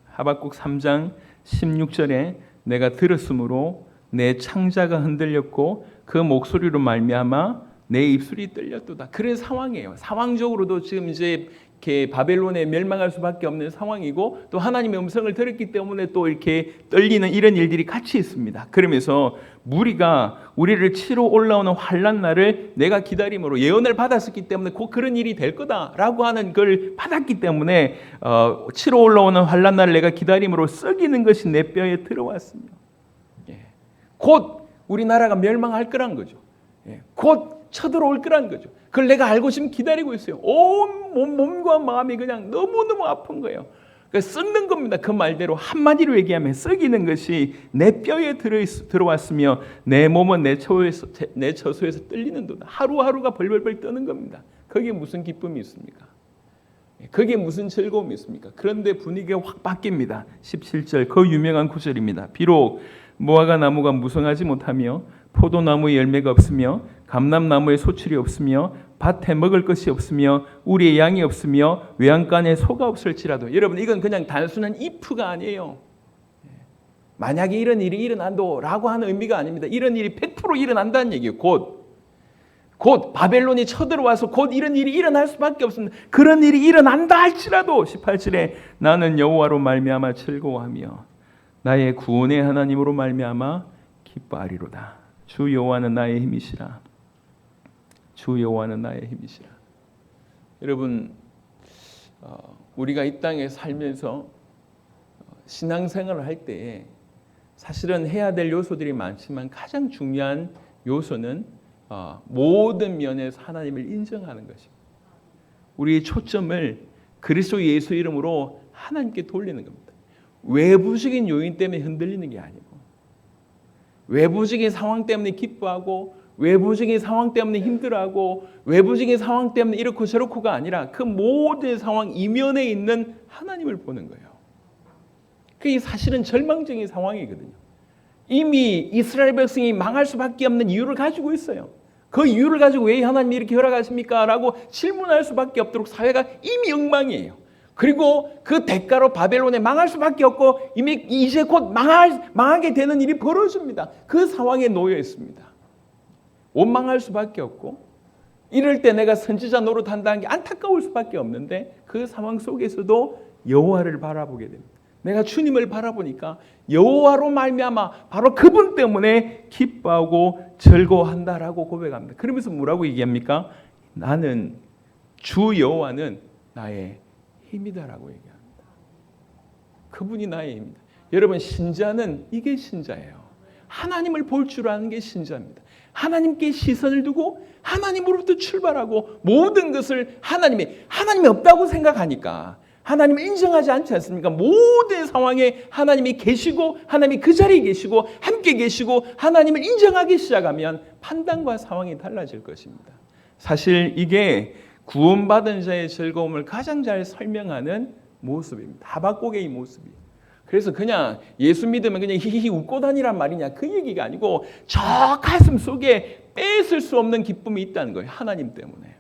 하박국 3장 16절에 내가 들었으므로 내 창자가 흔들렸고 그 목소리로 말미암아 내 입술이 떨렸도다. 그런 상황이에요. 상황적으로도 지금 이제 이렇게 바벨론에 멸망할 수밖에 없는 상황이고 또 하나님의 음성을 들었기 때문에 또 이렇게 떨리는 이런 일들이 같이 있습니다. 그러면서 무리가 우리를 치러 올라오는 환난 날을 내가 기다림으로 예언을 받았었기 때문에 곧 그런 일이 될 거다라고 하는 걸 받았기 때문에 치러 올라오는 환난 날을 내가 기다림으로 썩이는 것이 내 뼈에 들어왔습니다. 곧 우리나라가 멸망할 거란 거죠. 곧 쳐들어올 거란 거죠. 그걸 내가 알고 지금 기다리고 있어요. 온 몸과 마음이 그냥 너무너무 아픈 거예요. 썩는 겁니다. 그 말대로 한마디로 얘기하면 썩이는 것이 내 뼈에 들어왔으며 내 몸은 내 처소에서 떨리는 도다. 하루하루가 벌벌벌 떠는 겁니다. 거기에 무슨 기쁨이 있습니까? 거기에 무슨 즐거움이 있습니까? 그런데 분위기가 확 바뀝니다. 17절 그 유명한 구절입니다. 비록 무화과 나무가 무성하지 못하며 포도나무에 열매가 없으며 감람나무에 소출이 없으며 밭에 먹을 것이 없으며 우리의 양이 없으며 외양간에 소가 없을지라도. 여러분, 이건 그냥 단순한 if가 아니에요. 만약에 이런 일이 일어난다라고 하는 의미가 아닙니다. 이런 일이 100% 일어난다는 얘기예요. 곧 바벨론이 쳐들어와서 곧 이런 일이 일어날 수밖에 없습니다. 그런 일이 일어난다 할지라도 18절에 나는 여호와로 말미암아 즐거워하며 나의 구원의 하나님으로 말미암아 기뻐하리로다. 주 여호와는 나의 힘이시라. 주 여호와는 나의 힘이시라. 여러분, 우리가 이 땅에 살면서 신앙생활을 할 때에 사실은 해야 될 요소들이 많지만 가장 중요한 요소는 모든 면에서 하나님을 인정하는 것입니다. 우리의 초점을 그리스도 예수 이름으로 하나님께 돌리는 겁니다. 외부적인 요인 때문에 흔들리는 게 아니고, 외부적인 상황 때문에 기뻐하고, 외부적인 상황 때문에 힘들어하고, 외부적인 상황 때문에 이렇고 저렇고가 아니라 그 모든 상황 이면에 있는 하나님을 보는 거예요. 그게 사실은 절망적인 상황이거든요. 이미 이스라엘 백성이 망할 수밖에 없는 이유를 가지고 있어요. 그 이유를 가지고 왜 하나님이 이렇게 허락하십니까? 라고 질문할 수밖에 없도록 사회가 이미 엉망이에요. 그리고 그 대가로 바벨론에 망할 수밖에 없고 이미 이제 곧 망하게 되는 일이 벌어집니다. 그 상황에 놓여 있습니다. 원망할 수밖에 없고, 이럴 때 내가 선지자 노릇한다는 게 안타까울 수밖에 없는데 그 상황 속에서도 여호와를 바라보게 됩니다. 내가 주님을 바라보니까 여호와로 말미암아 바로 그분 때문에 기뻐하고 즐거워한다라고 고백합니다. 그러면서 뭐라고 얘기합니까? 나는 주 여호와는 나의 힘이다라고 얘기합니다. 그분이 나의 힘이다. 여러분, 신자는 이게 신자예요. 하나님을 볼 줄 아는 게 신자입니다. 하나님께 시선을 두고 하나님으로부터 출발하고 모든 것을 하나님이 없다고 생각하니까 하나님을 인정하지 않지 않습니까? 모든 상황에 하나님이 계시고 하나님이 그 자리에 계시고 함께 계시고 하나님을 인정하기 시작하면 판단과 상황이 달라질 것입니다. 사실 이게 구원받은 자의 즐거움을 가장 잘 설명하는 모습입니다. 하박국의 이 모습이에요. 그래서 그냥 예수 믿으면 그냥 히히히 웃고 다니란 말이냐, 그 얘기가 아니고 저 가슴 속에 뺏을 수 없는 기쁨이 있다는 거예요. 하나님 때문에.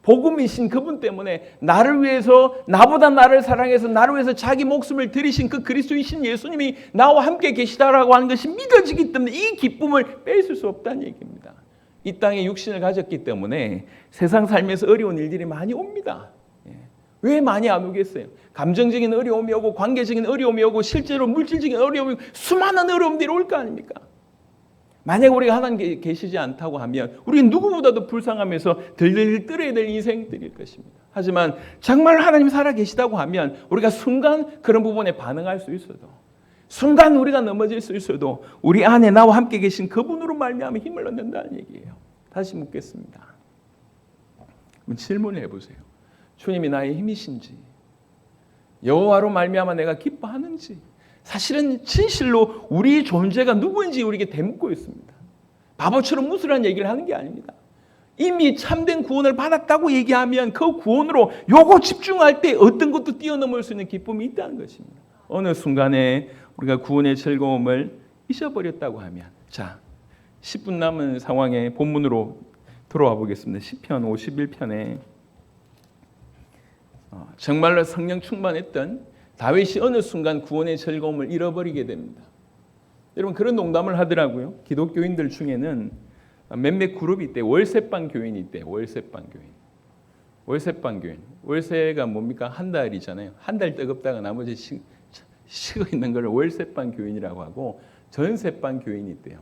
복음이신 그분 때문에 나를 위해서, 나보다 나를 사랑해서 나를 위해서 자기 목숨을 들이신 그 그리스도이신 예수님이 나와 함께 계시다라고 하는 것이 믿어지기 때문에 이 기쁨을 뺏을 수 없다는 얘기입니다. 이 땅에 육신을 가졌기 때문에 세상 살면서 어려운 일들이 많이 옵니다. 왜 많이 안 오겠어요? 감정적인 어려움이 오고, 관계적인 어려움이 오고, 실제로 물질적인 어려움이, 수많은 어려움들이 올 거 아닙니까? 만약 우리가 하나님 계시지 않다고 하면 우리는 누구보다도 불쌍하면서 들들 떨어야 될 인생들일 것입니다. 하지만 정말 하나님 살아 계시다고 하면 우리가 순간 그런 부분에 반응할 수 있어도, 순간 우리가 넘어질 수 있어도 우리 안에 나와 함께 계신 그분으로 말미암아 힘을 얻는다는 얘기예요. 다시 묻겠습니다. 질문을 해보세요. 주님이 나의 힘이신지, 여호와로 말미암아 내가 기뻐하는지, 사실은 진실로 우리 존재가 누구인지 우리에게 되묻고 있습니다. 바보처럼 무술한 얘기를 하는 게 아닙니다. 이미 참된 구원을 받았다고 얘기하면 그 구원으로 요거 집중할 때 어떤 것도 뛰어넘을 수 있는 기쁨이 있다는 것입니다. 어느 순간에 우리가 구원의 즐거움을 잊어버렸다고 하면, 자, 10분 남은 상황에 본문으로 돌아와 보겠습니다. 시편 51편에 정말로 성령 충만했던 다윗이 어느 순간 구원의 즐거움을 잃어버리게 됩니다. 여러분, 그런 농담을 하더라고요. 기독교인들 중에는 몇몇 그룹이 있대. 월세방 교인이 있대. 월세방 교인. 월세방 교인. 월세가 뭡니까? 한 달이잖아요. 한 달 뜨겁다가 나머지 식어 있는 걸 월세방 교인이라고 하고, 전세방 교인이 있대요.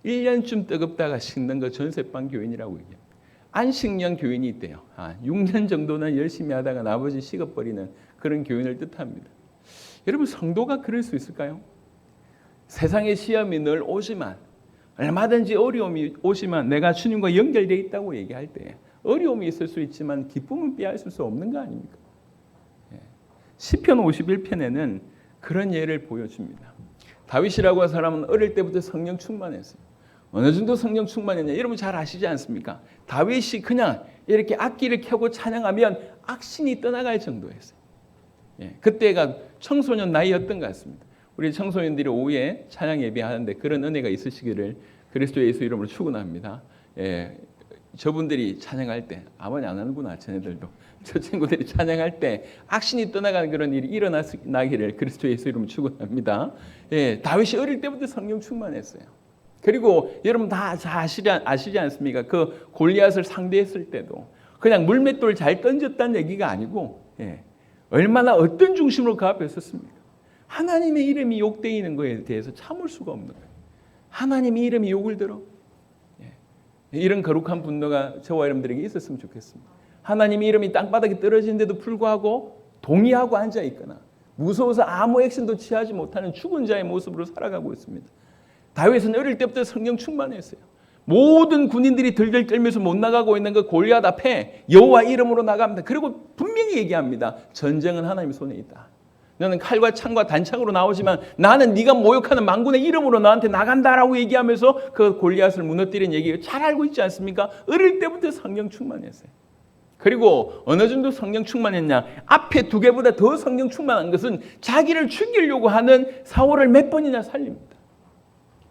1년쯤 뜨겁다가 식는 거 전세방 교인이라고 얘기해요. 안식년 교인이 있대요. 6년 정도는 열심히 하다가 나머지 식어버리는 그런 교인을 뜻합니다. 여러분, 성도가 그럴 수 있을까요? 세상의 시험이 늘 오지만, 얼마든지 어려움이 오지만 내가 주님과 연결되어 있다고 얘기할 때 어려움이 있을 수 있지만 기쁨은 빼앗을 수 없는 거 아닙니까? 시편 51편에는 그런 예를 보여줍니다. 다윗이라고 하는 사람은 어릴 때부터 성령 충만했어요. 어느 정도 성령 충만했냐? 여러분 잘 아시지 않습니까? 다윗이 그냥 이렇게 악기를 켜고 찬양하면 악신이 떠나갈 정도였어요. 그때가 청소년 나이였던 것 같습니다. 우리 청소년들이 오후에 찬양 예배하는데 그런 은혜가 있으시기를 그리스도 예수 이름으로 축원합니다. 예, 저분들이 찬양할 때 아무리 안 하는구나 쟤네들도. 저 친구들이 찬양할 때 악신이 떠나가는 그런 일이 일어나기를 그리스도 예수 이름으로 축원합니다. 예, 다윗이 어릴 때부터 성령 충만했어요. 그리고 여러분 다 아시지 않습니까? 그 골리앗을 상대했을 때도 그냥 물맷돌 잘 던졌다는 얘기가 아니고 얼마나 어떤 중심으로 그 앞에 섰습니까? 하나님의 이름이 욕되이는 것에 대해서 참을 수가 없는 거예요. 하나님의 이름이 욕을 들어? 이런 거룩한 분노가 저와 여러분들에게 있었으면 좋겠습니다. 하나님의 이름이 땅바닥에 떨어지는데도 불구하고 동의하고 앉아있거나 무서워서 아무 액션도 취하지 못하는 죽은 자의 모습으로 살아가고 있습니다. 다윗은 어릴 때부터 성령 충만했어요. 모든 군인들이 들들 떨면서 못 나가고 있는 그 골리앗 앞에 여호와 이름으로 나갑니다. 그리고 분명히 얘기합니다. 전쟁은 하나님의 손에 있다. 너는 칼과 창과 단창으로 나오지만 나는 네가 모욕하는 만군의 이름으로 너한테 나간다라고 얘기하면서 그 골리앗을 무너뜨린 얘기 잘 알고 있지 않습니까? 어릴 때부터 성령 충만했어요. 그리고 어느 정도 성령 충만했냐? 앞에 두 개보다 더 성령 충만한 것은 자기를 죽이려고 하는 사울을 몇 번이나 살립니다.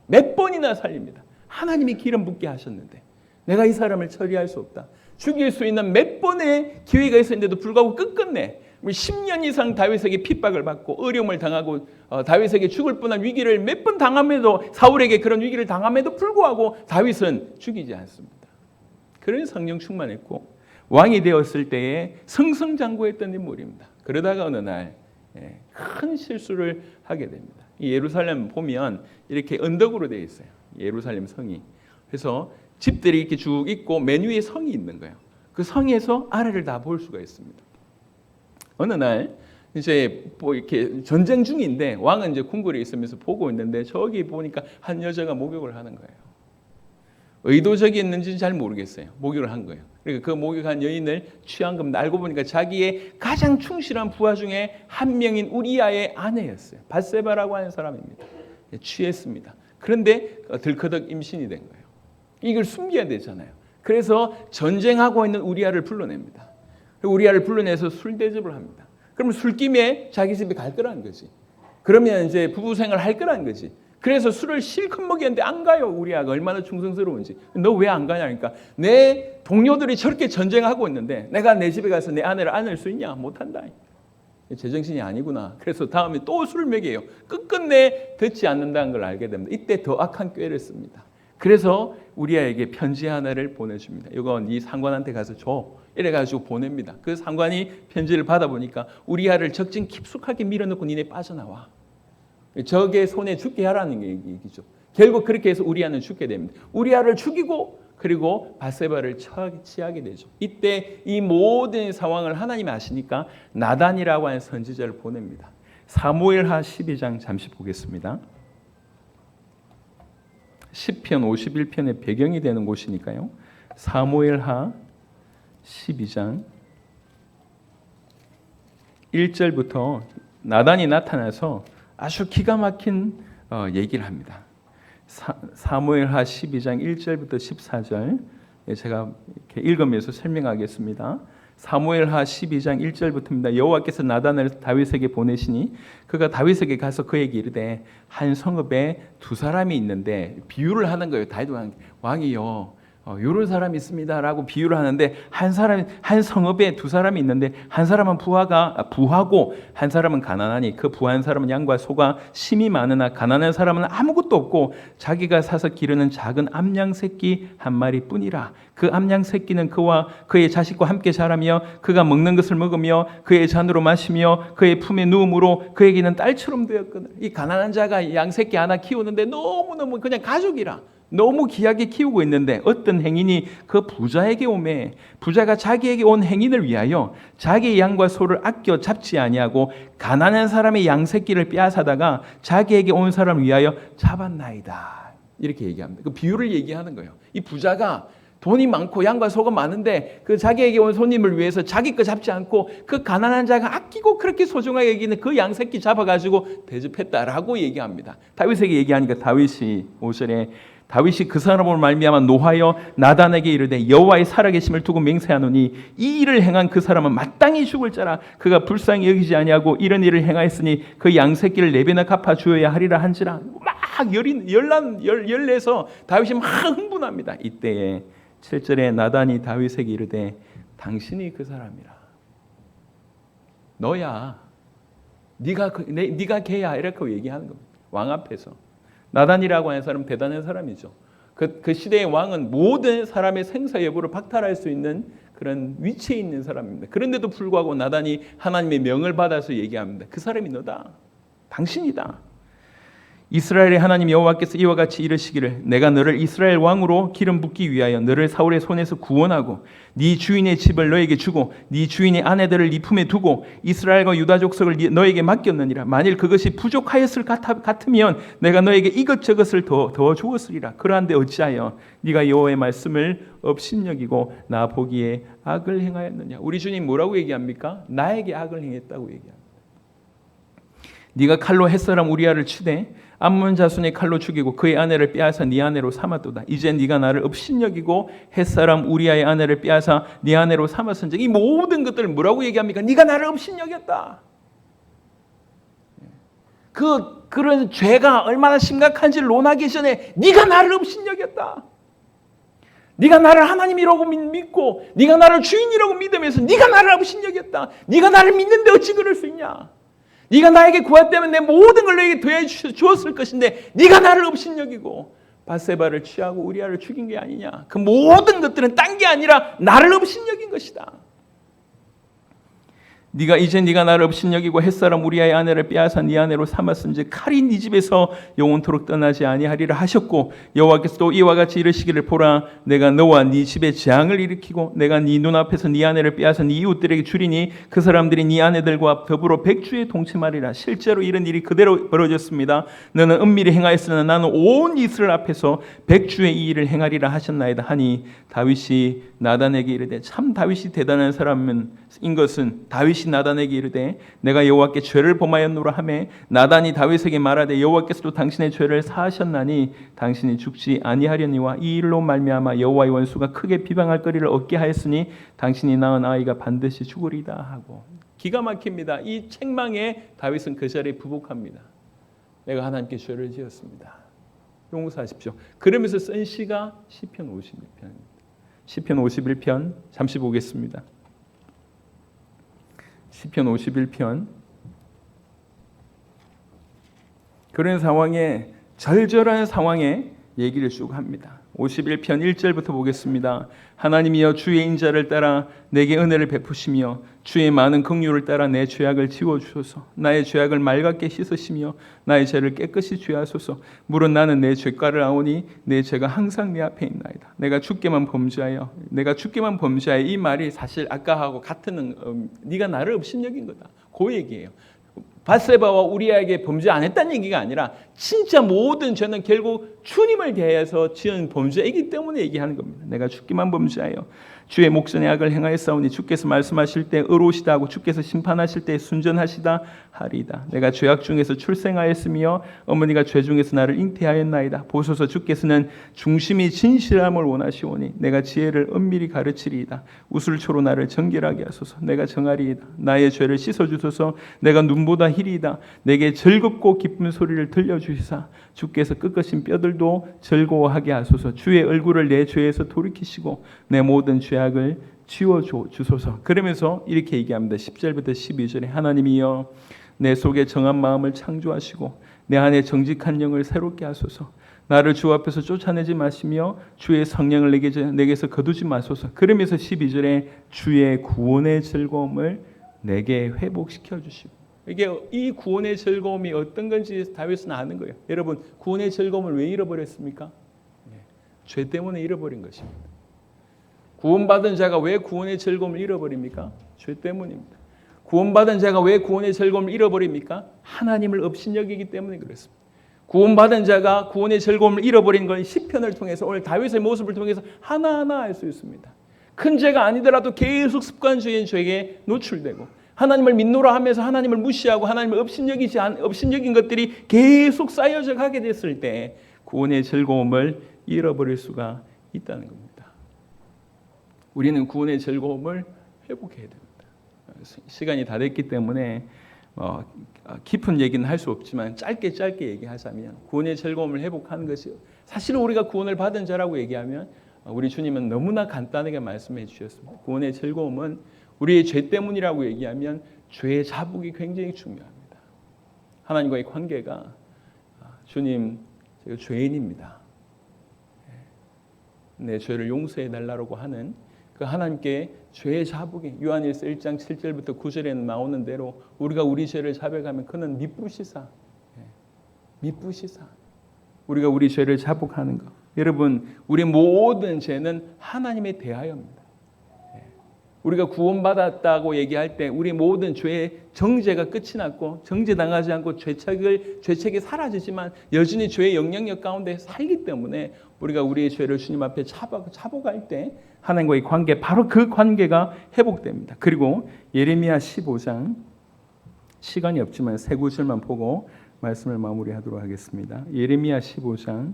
몇 번이나 살립니다. 하나님이 기름 붓게 하셨는데 내가 이 사람을 처리할 수 없다. 죽일 수 있는 몇 번의 기회가 있었는데도 불구하고 끝끝내 10년 이상 다윗에게 핍박을 받고 어려움을 당하고 다윗에게 죽을 뻔한 위기를 몇 번 당함에도 사울에게 그런 위기를 당함에도 불구하고 다윗은 죽이지 않습니다. 그런 성령 충만했고 왕이 되었을 때에 승승장구했던 인물입니다. 그러다가 어느 날 큰 실수를 하게 됩니다. 이 예루살렘 보면 이렇게 언덕으로 되어 있어요. 예루살렘 성이. 그래서 집들이 이렇게 쭉 있고 맨 위에 성이 있는 거예요. 그 성에서 아래를 다 볼 수가 있습니다. 어느 날 이제 뭐 이렇게 전쟁 중인데 왕은 이제 궁궐에 있으면서 보고 있는데 저기 보니까 한 여자가 목욕을 하는 거예요. 의도적이었는지는 잘 모르겠어요. 목욕을 한 거예요. 그러니까 그 목욕한 여인을 취한 겁니다. 알고 보니까 자기의 가장 충실한 부하 중에 한 명인 우리아의 아내였어요. 밧세바라고 하는 사람입니다. 취했습니다. 그런데 들커덕 임신이 된 거예요. 이걸 숨겨야 되잖아요. 그래서 전쟁하고 있는 우리아를 불러냅니다. 우리아를 불러내서 술 대접을 합니다. 그러면 술김에 자기 집에 갈 거라는 거지. 그러면 이제 부부 생활 할 거라는 거지. 그래서 술을 실컷 먹였는데 안 가요. 우리아가 얼마나 충성스러운지. 너 왜 안 가냐니까. 내 동료들이 저렇게 전쟁하고 있는데 내가 내 집에 가서 내 아내를 안을 수 있냐? 못한다. 제정신이 아니구나. 그래서 다음에 또 술을 먹여요. 끝끝내 듣지 않는다는 걸 알게 됩니다. 이때 더 악한 꾀를 씁니다. 그래서 우리아에게 편지 하나를 보내줍니다. 이건 이 상관한테 가서 줘. 이래가지고 보냅니다. 그 상관이 편지를 받아보니까 우리아를 적진 깊숙하게 밀어넣고 니네 빠져나와. 적의 손에 죽게 하라는 얘기죠. 결국 그렇게 해서 우리아는 죽게 됩니다. 우리아를 죽이고 그리고 밧세바를 취하게 되죠. 이때 이 모든 상황을 하나님이 아시니까 나단이라고 하는 선지자를 보냅니다. 사무엘하 12장 잠시 보겠습니다. 시편 51편의 배경이 되는 곳이니까요. 사무엘하 12장 1절부터 나단이 나타나서 아주 기가 막힌 얘기를 합니다. 사무엘하 12장 1절부터 14절 제가 이렇게 읽으면서 설명하겠습니다. 사무엘하 12장 1절부터입니다. 여호와께서 나단을 다윗에게 보내시니 그가 다윗에게 가서 그에게 이르되 한 성읍에 두 사람이 있는데 비유를 하는 거예요. 다윗 왕이요. 이런 사람이 있습니다라고 비유를 하는데 한 성읍에 두 사람이 있는데 한 사람은 부하고 한 사람은 가난하니 그 부한 사람은 양과 소가 심이 많으나 가난한 사람은 아무것도 없고 자기가 사서 기르는 작은 암양 새끼 한 마리뿐이라. 그 암양 새끼는 그와 그의 자식과 함께 자라며 그가 먹는 것을 먹으며 그의 잔으로 마시며 그의 품에 누움으로 그에게는 딸처럼 되었거늘. 이 가난한 자가 양 새끼 하나 키우는데 너무너무 그냥 가족이라. 너무 귀하게 키우고 있는데 어떤 행인이 그 부자에게 오매 부자가 자기에게 온 행인을 위하여 자기의 양과 소를 아껴 잡지 아니하고 가난한 사람의 양 새끼를 빼앗아다가 자기에게 온 사람을 위하여 잡았나이다. 이렇게 얘기합니다. 그 비유를 얘기하는 거예요. 이 부자가 돈이 많고 양과 소가 많은데 그 자기에게 온 손님을 위해서 자기 거 잡지 않고 그 가난한 자가 아끼고 그렇게 소중하게 여기는 그 양 새끼 잡아가지고 대접했다라고 얘기합니다. 다윗에게 얘기하니까 다윗이 5절에 다윗이 그 사람으로 말미암아 노하여 나단에게 이르되 여호와의 살아계심을 두고 맹세하노니 이 일을 행한 그 사람은 마땅히 죽을 자라. 그가 불쌍히 여기지 아니하고 이런 일을 행하였으니 그 양새끼를 네 배나 갚아 주어야 하리라 한지라. 막 열내서 다윗이 막 흥분합니다. 이때에 7절에 나단이 다윗에게 이르되 당신이 그 사람이라. 너야. 네가 걔야. 이렇게 얘기하는 겁니다. 왕 앞에서. 나단이라고 하는 사람은 대단한 사람이죠. 그 시대의 왕은 모든 사람의 생사 여부를 박탈할 수 있는 그런 위치에 있는 사람입니다. 그런데도 불구하고 나단이 하나님의 명을 받아서 얘기합니다. 그 사람이 너다. 당신이다. 이스라엘의 하나님 여호와께서 이와 같이 이르시기를 내가 너를 이스라엘 왕으로 기름 붓기 위하여 너를 사울의 손에서 구원하고 네 주인의 집을 너에게 주고 네 주인의 아내들을 네 품에 두고 이스라엘과 유다 족속을 너에게 맡겼느니라. 만일 그것이 부족하였을 같으면 내가 너에게 이것저것을 더 주었으리라. 그러한데 어찌하여 네가 여호와의 말씀을 업신여기고 나 보기에 악을 행하였느냐. 우리 주님 뭐라고 얘기합니까? 나에게 악을 행했다고 얘기합니다. 네가 칼로 햇사람 우리아를 치되 암몬 자손의 칼로 죽이고 그의 아내를 빼앗아 네 아내로 삼았도다. 이제 네가 나를 업신여기고 햇사람 우리아의 아내를 빼앗아 네 아내로 삼았은즉 이 모든 것들을 뭐라고 얘기합니까? 네가 나를 업신여겼다. 그런 죄가 얼마나 심각한지 논하기 전에 네가 나를 업신여겼다. 네가 나를 하나님이라고 믿고 네가 나를 주인이라고 믿으면서 네가 나를 업신여겼다. 네가 나를 믿는데 어찌 그럴 수 있냐? 네가 나에게 구했다면 내 모든 걸 너에게 더해 주었을 것인데 네가 나를 업신여기고 밧세바를 취하고 우리아를 죽인 게 아니냐. 그 모든 것들은 딴 게 아니라 나를 업신여긴 것이다. 네가 나를 업신여기고 햇사람 우리아의 아내를 빼앗아 네 아내로 삼았은즉 칼이 네 집에서 영원토록 떠나지 아니하리라 하셨고 여호와께서 또 이와 같이 이르시기를 보라 내가 너와 네 집에 재앙을 일으키고 내가 네 눈앞에서 네 아내를 빼앗아 네 이웃들에게 주리니 그 사람들이 네 아내들과 더불어 백주에 동침하리라. 실제로 이런 일이 그대로 벌어졌습니다. 너는 은밀히 행하였으나 나는 온 이스라엘 앞에서 백주의 이 일을 행하리라 하셨나이다 하니 다윗이 나단에게 이르되 참 다윗이 대단한 사람인 것은 다윗이 나단에게 이르되 내가 여호와께 죄를 범하였노라 하매 나단이 다윗에게 말하되 여호와께서도 당신의 죄를 사하셨나니 당신이 죽지 아니하려니와 이 일로 말미암아 여호와의 원수가 크게 비방할 거리를 얻게 하였으니 당신이 낳은 아이가 반드시 죽으리다 하고. 기가 막힙니다. 이 책망에 다윗은 그 자리에 부복합니다. 내가 하나님께 죄를 지었습니다. 용서하십시오. 그러면서 쓴 시가 시편 51편입니다. 시편 51편 잠시 보겠습니다. 시편 51편. 그런 상황에 절절한 상황에 얘기를 쭉 합니다. 51편 1절부터 보겠습니다. 하나님이여 주의 인자를 따라 내게 은혜를 베푸시며 주의 많은 긍휼을 따라 내 죄악을 지워주소서. 나의 죄악을 말같게 씻으시며 나의 죄를 깨끗이 죄하소서. 물은 나는 내 죄가를 아오니 내 죄가 항상 내 앞에 있나이다. 내가 주께만 범죄하여 이 말이 사실 아까하고 같은 네가 나를 업신여긴 거다. 그 얘기예요. 밧세바와 우리아에게 범죄 안 했다는 얘기가 아니라 진짜 모든 죄는 결국 주님을 대해서 지은 범죄이기 때문에 얘기하는 겁니다. 내가 주께만 범죄하여 주의 목전에 악을 행하였사오니 주께서 말씀하실 때 의로우시다 하고 주께서 심판하실 때 순전하시다 하리이다. 내가 죄악 중에서 출생하였으며 어머니가 죄 중에서 나를 잉태하였나이다. 보소서 주께서는 중심이 진실함을 원하시오니 내가 지혜를 은밀히 가르치리이다. 우슬초로 나를 정결하게 하소서. 내가 정하리이다. 나의 죄를 씻어주소서. 내가 눈보다 희리이다. 내게 즐겁고 기쁜 소리를 들려주시사 주께서 꺾으신 뼈들도 즐거워하게 하소서. 주의 얼굴을 내 죄에서 돌이키시고 내 모든 죄악을 지워주소서. 그러면서 이렇게 얘기합니다. 10절부터 12절에 하나님이여 내 속에 정한 마음을 창조하시고 내 안에 정직한 영을 새롭게 하소서. 나를 주 앞에서 쫓아내지 마시며 주의 성령을 내게서 거두지 마소서. 그러면서 12절에 주의 구원의 즐거움을 내게 회복시켜 주시고. 이게 이 구원의 즐거움이 어떤 건지 다윗은 아는 거예요. 여러분 구원의 즐거움을 왜 잃어버렸습니까? 죄 때문에 잃어버린 것입니다. 구원받은 자가 왜 구원의 즐거움을 잃어버립니까? 죄 때문입니다. 구원받은 자가 왜 구원의 즐거움을 잃어버립니까? 하나님을 업신여기기 때문에 그렇습니다. 구원받은 자가 구원의 즐거움을 잃어버린 건 시편을 통해서 오늘 다윗의 모습을 통해서 하나하나 알 수 있습니다. 큰 죄가 아니더라도 계속 습관적인 죄에 노출되고 하나님을 믿노라 하면서 하나님을 무시하고 하나님을 업신여긴 것들이 계속 쌓여져 가게 됐을 때 구원의 즐거움을 잃어버릴 수가 있다는 겁니다. 우리는 구원의 즐거움을 회복해야 됩니다. 시간이 다 됐기 때문에 깊은 얘기는 할 수 없지만 짧게 얘기하자면 구원의 즐거움을 회복하는 것이 사실은 우리가 구원을 받은 자라고 얘기하면 우리 주님은 너무나 간단하게 말씀해 주셨습니다. 구원의 즐거움은 우리의 죄 때문이라고 얘기하면 죄의 자복이 굉장히 중요합니다. 하나님과의 관계가 주님 제가 죄인입니다. 내 죄를 용서해 달라고 하는 그 하나님께 죄의 자복이 요한일서 1장 7절부터 9절에 나오는 대로 우리가 우리 죄를 자백하면 그는 미쁘시사 우리가 우리 죄를 자복하는 것. 여러분 우리 모든 죄는 하나님에 대하여입니다. 우리가 구원받았다고 얘기할 때 우리 모든 죄의 정죄가 끝이 났고 정죄당하지 않고 죄책이 사라지지만 여전히 죄의 영향력 가운데 살기 때문에 우리가 우리의 죄를 주님 앞에 자복할 때 하나님과의 관계 바로 그 관계가 회복됩니다. 그리고 예레미야 15장 시간이 없지만 세 구절만 보고 말씀을 마무리하도록 하겠습니다. 예레미야 15장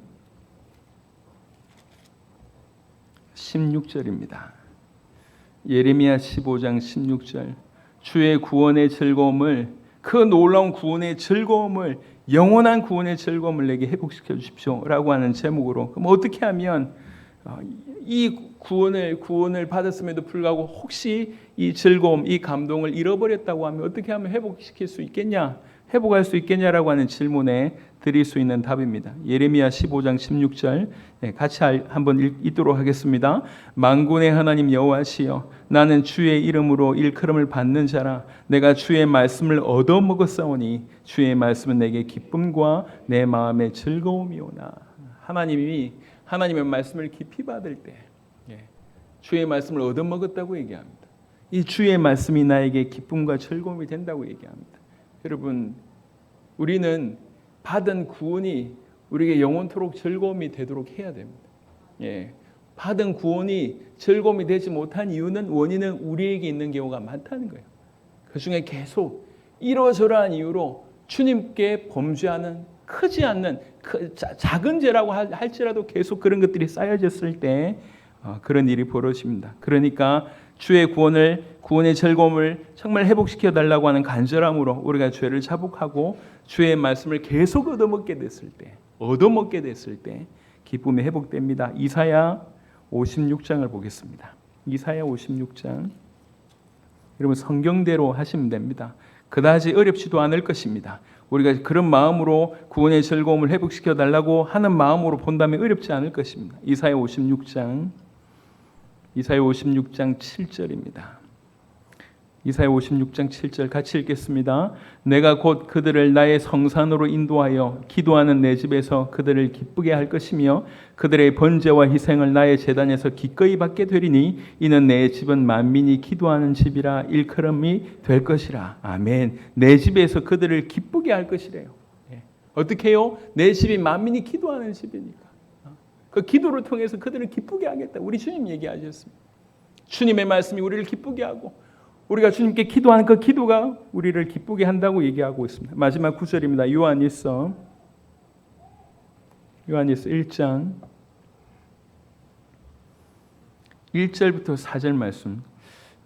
16절입니다. 예레미야 15장 16절 주의 구원의 즐거움을 그 놀라운 구원의 즐거움을 영원한 구원의 즐거움을 내게 회복시켜 주십시오 라고 하는 제목으로 그럼 어떻게 하면 이 구원을 받았음에도 불구하고 혹시 이 즐거움, 이 감동을 잃어버렸다고 하면 어떻게 하면 회복시킬 수 있겠냐? 회복할 수 있겠냐라고 하는 질문에 드릴 수 있는 답입니다. 예레미야 15장 16절 같이 한번 읽도록 하겠습니다. 만군의 하나님 여호와시여 나는 주의 이름으로 일컬음을 받는 자라 내가 주의 말씀을 얻어먹었사오니 주의 말씀은 내게 기쁨과 내 마음의 즐거움이오나. 하나님이 하나님의 말씀을 깊이 받을 때 주의 말씀을 얻어먹었다고 얘기합니다. 이 주의 말씀이 나에게 기쁨과 즐거움이 된다고 얘기합니다. 여러분 우리는 받은 구원이 우리에게 영원토록 즐거움이 되도록 해야 됩니다. 받은 구원이 즐거움이 되지 못한 이유는 원인은 우리에게 있는 경우가 많다는 거예요. 그 중에 계속 이러저러한 이유로 주님께 범죄하는 크지 않는 작은 죄라고 할지라도 계속 그런 것들이 쌓여졌을 때 그런 일이 벌어집니다. 그러니까 주의 구원의 즐거움을 정말 회복시켜 달라고 하는 간절함으로 우리가 죄를 자복하고 주의 말씀을 계속 얻어먹게 됐을 때 기쁨이 회복됩니다. 이사야 56장을 보겠습니다. 이사야 56장. 여러분 성경대로 하시면 됩니다. 그다지 어렵지도 않을 것입니다. 우리가 그런 마음으로 구원의 즐거움을 회복시켜 달라고 하는 마음으로 본다면 어렵지 않을 것입니다. 이사야 56장 7절입니다. 이사야 56장 7절 같이 읽겠습니다. 내가 곧 그들을 나의 성산으로 인도하여 기도하는 내 집에서 그들을 기쁘게 할 것이며 그들의 번제와 희생을 나의 제단에서 기꺼이 받게 되리니 이는 내 집은 만민이 기도하는 집이라 일컬음이 될 것이라. 아멘. 내 집에서 그들을 기쁘게 할 것이래요. 어떻게 해요? 내 집이 만민이 기도하는 집이니까. 그 기도를 통해서 그들을 기쁘게 하겠다. 우리 주님 얘기하셨습니다. 주님의 말씀이 우리를 기쁘게 하고 우리가 주님께 기도하는 그 기도가 우리를 기쁘게 한다고 얘기하고 있습니다. 마지막 9절입니다. 요한일서 1장 1절부터 4절 말씀.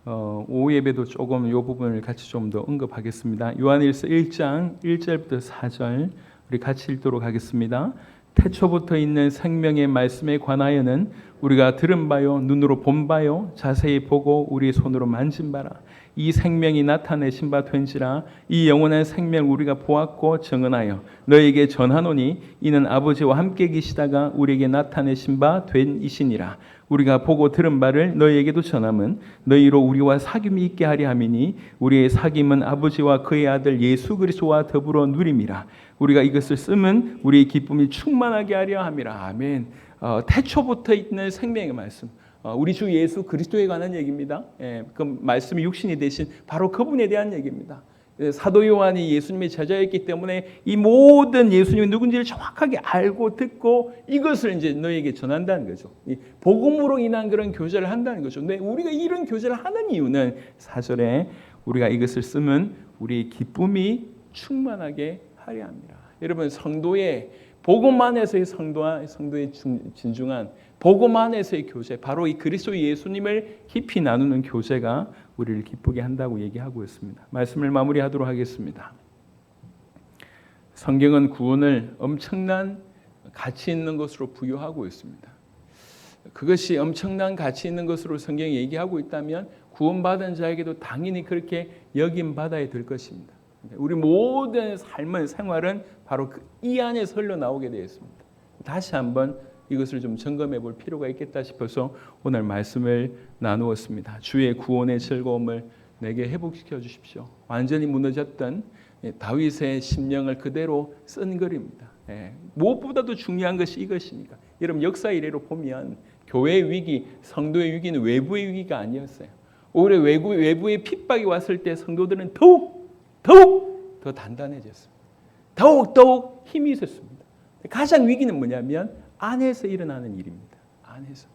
오후 예배도 조금 이 부분을 같이 좀 더 언급하겠습니다. 요한일서 1장 1절부터 4절 우리 같이 읽도록 하겠습니다. 태초부터 있는 생명의 말씀에 관하여는 우리가 들은 바요 눈으로 본 바요 자세히 보고 우리 손으로 만진 바라. 이 생명이 나타내신 바 된지라. 이 영원한 생명 우리가 보았고 증언하여 너에게 전하노니 이는 아버지와 함께 계시다가 우리에게 나타내신 바 된 이시니라. 우리가 보고 들은 바를 너희에게도 전함은 너희로 우리와 사귐이 있게 하려 함이니 우리의 사귐은 아버지와 그의 아들 예수 그리스도와 더불어 누림이라. 우리가 이것을 쓰면 우리의 기쁨이 충만하게 하려 함이라. 아멘. 태초부터 있는 생명의 말씀. 우리 주 예수 그리스도에 관한 얘기입니다. 그 말씀이 육신이 되신 바로 그분에 대한 얘기입니다. 사도 요한이 예수님의 제자였기 때문에 이 모든 예수님이 누군지를 정확하게 알고 듣고 이것을 이제 너에게 전한다는 거죠. 이 복음으로 인한 그런 교제를 한다는 거죠. 근데 우리가 이런 교제를 하는 이유는 4절에 우리가 이것을 쓰면 우리의 기쁨이 충만하게 하려 합니다. 여러분 성도의 복음 안에서의 성도의 진중한 복음 안에서의 교제, 바로 이 그리스도 예수님을 깊이 나누는 교제가 우리를 기쁘게 한다고 얘기하고 있습니다. 말씀을 마무리하도록 하겠습니다. 성경은 구원을 엄청난 가치 있는 것으로 부여하고 있습니다. 그것이 엄청난 가치 있는 것으로 성경이 얘기하고 있다면 구원받은 자에게도 당연히 그렇게 여김받아야 될 것입니다. 우리 모든 삶은 생활은 바로 이 안에서 흘러나오게 되어 있습니다. 다시 한번 이것을 좀 점검해 볼 필요가 있겠다 싶어서 오늘 말씀을 나누었습니다. 주의 구원의 즐거움을 내게 회복시켜 주십시오. 완전히 무너졌던 다윗의 심령을 그대로 쓴 글입니다. 무엇보다도 중요한 것이 이것이니까. 여러분 역사 이래로 보면 교회의 위기, 성도의 위기는 외부의 위기가 아니었어요. 오히려 외부의 핍박이 왔을 때 성도들은 더욱 더 단단해졌습니다. 더욱 힘이 있었습니다. 가장 위기는 뭐냐면 안에서 일어나는 일입니다. 안에서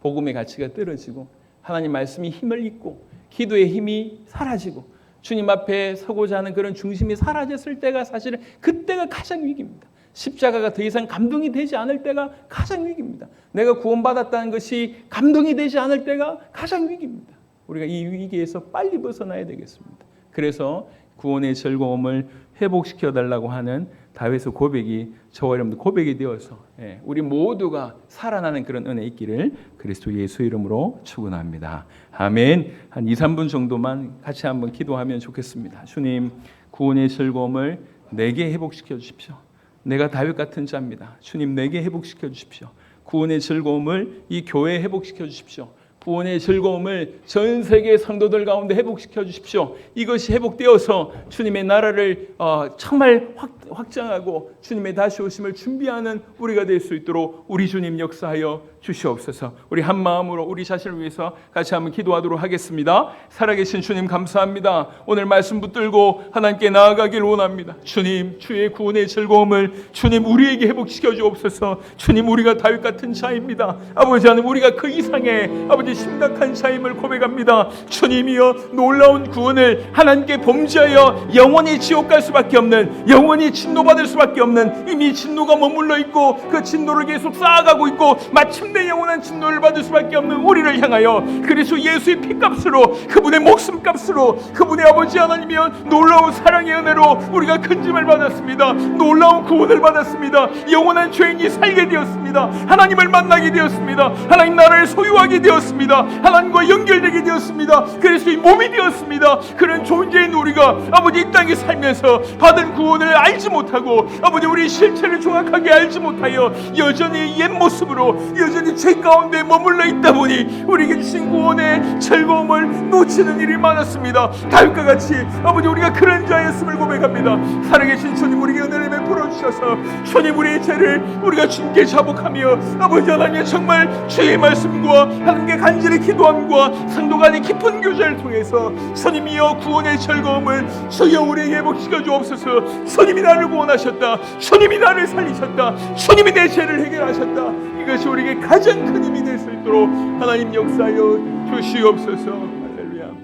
복음의 가치가 떨어지고 하나님 말씀이 힘을 잃고 기도의 힘이 사라지고 주님 앞에 서고자 하는 그런 중심이 사라졌을 때가 사실은 그때가 가장 위기입니다. 십자가가 더 이상 감동이 되지 않을 때가 가장 위기입니다. 내가 구원받았다는 것이 감동이 되지 않을 때가 가장 위기입니다. 우리가 이 위기에서 빨리 벗어나야 되겠습니다. 그래서 구원의 즐거움을 회복시켜 달라고 하는 다윗의 고백이 저와 여러분들 고백이 되어서 우리 모두가 살아나는 그런 은혜 있기를 그리스도 예수 이름으로 축원합니다. 아멘. 한 2, 3분 정도만 같이 한번 기도하면 좋겠습니다. 주님, 구원의 즐거움을 내게 회복시켜 주십시오. 내가 다윗 같은 자입니다. 주님, 내게 회복시켜 주십시오. 구원의 즐거움을 이 교회에 회복시켜 주십시오. 구원의 즐거움을 전 세계 성도들 가운데 회복시켜 주십시오. 이것이 회복되어서 주님의 나라를 정말 확장하고 주님의 다시 오심을 준비하는 우리가 될 수 있도록 우리 주님 역사하여 주시옵소서. 우리 한 마음으로 우리 자신을 위해서 같이 한번 기도하도록 하겠습니다. 살아계신 주님 감사합니다. 오늘 말씀 붙들고 하나님께 나아가길 원합니다. 주님, 주의 구원의 즐거움을 주님 우리에게 회복시켜 주옵소서. 주님, 우리가 다윗 같은 자입니다. 아버지 하나님, 우리가 그 이상의 아버지 심각한 자임을 고백합니다. 주님이여, 놀라운 구원을 하나님께 범죄하여 영원히 지옥 갈 수밖에 없는, 영원히 진노받을 수밖에 없는, 이미 진노가 머물러 있고 그 진노를 계속 쌓아가고 있고 마침내 영원한 진노를 받을 수밖에 없는 우리를 향하여 그리스도 예수의 피값으로, 그분의 목숨값으로, 그분의 아버지 하나님이여 놀라운 사랑의 은혜로 우리가 건짐을 받았습니다. 놀라운 구원을 받았습니다. 영원한 죄인이 살게 되었습니다. 하나님을 만나게 되었습니다. 하나님 나라를 소유하게 되었습니다. 하나님과 연결되게 되었습니다. 그리스도의 몸이 되었습니다. 그런 존재인 우리가 아버지 이 땅에 살면서 받은 구원을 알지 못하고 아버지 우리 실체를 정확하게 알지 못하여 여전히 옛 모습으로 여전히 죄 가운데 머물러 있다 보니 우리에게 주신 구원의 즐거움을 놓치는 일이 많았습니다. 다윗과 같이 아버지 우리가 그런 자였음을 고백합니다. 살아계신 주님, 우리에게 은혜를 베풀어 주셔서 주님 우리의 죄를 우리가 주님께 자복하며 아버지 하나님 정말 주의 말씀과 하나님께 간절히 기도함과 성도 간의 깊은 교제를 통해서 주님이여 구원의 즐거움을 주여 우리에게 회복시켜 주옵소서. 주님이 나를 구원하셨다. 주님이 나를 살리셨다. 주님이 내 죄를 해결하셨다. 이것이 우리에게 가장 큰 힘이 될 수 있도록 하나님 역사하여 주시옵소서. 할렐루야.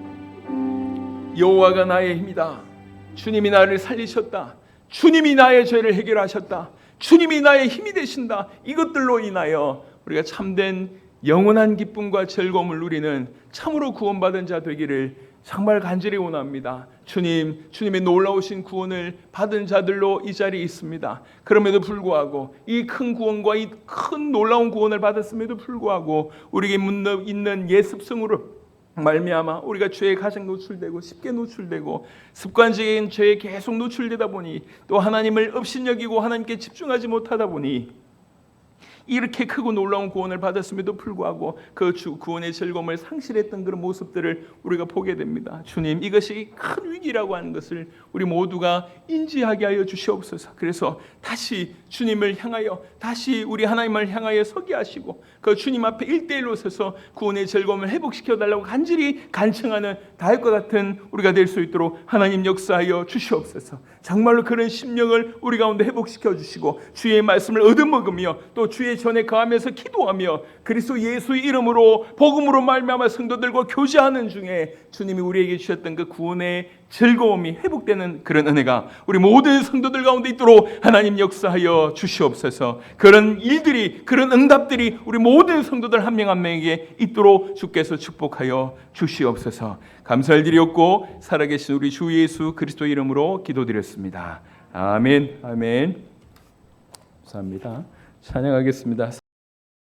여호와가 나의 힘이다. 주님이 나를 살리셨다. 주님이 나의 죄를 해결하셨다. 주님이 나의 힘이 되신다. 이것들로 인하여 우리가 참된 영원한 기쁨과 즐거움을 누리는 참으로 구원받은 자 되기를 정말 간절히 원합니다. 주님, 주님의 놀라우신 구원을 받은 자들로 이 자리에 있습니다. 그럼에도 불구하고 이 큰 구원과 이 큰 놀라운 구원을 받았음에도 불구하고 우리에게 묻는 있는 예습성으로 말미암아 우리가 죄에 가장 노출되고 쉽게 노출되고 습관적인 죄에 계속 노출되다 보니 또 하나님을 업신여기고 하나님께 집중하지 못하다 보니 이렇게 크고 놀라운 구원을 받았음에도 불구하고 그 구원의 즐거움을 상실했던 그런 모습들을 우리가 보게 됩니다. 주님, 이것이 큰 위기라고 하는 것을 우리 모두가 인지하게 하여 주시옵소서. 그래서 다시 주님을 향하여, 다시 우리 하나님을 향하여 서게 하시고 그 주님 앞에 1대1로 서서 구원의 즐거움을 회복시켜 달라고 간절히 간청하는 다윗과 같은 우리가 될 수 있도록 하나님 역사하여 주시옵소서. 정말로 그런 심령을 우리 가운데 회복시켜 주시고 주의 말씀을 얻어먹으며 또 주의 예배에 전에 거하면서 기도하며 그리스도 예수의 이름으로 복음으로 말미암아 성도들과 교제하는 중에 주님이 우리에게 주셨던 그 구원의 즐거움이 회복되는 그런 은혜가 우리 모든 성도들 가운데 있도록 하나님 역사하여 주시옵소서. 그런 일들이, 그런 응답들이 우리 모든 성도들 한 명 한 명에게 있도록 주께서 축복하여 주시옵소서. 감사를 드렸고 살아계신 우리 주 예수 그리스도 이름으로 기도드렸습니다. 아멘. 아멘. 감사합니다. 찬양하겠습니다.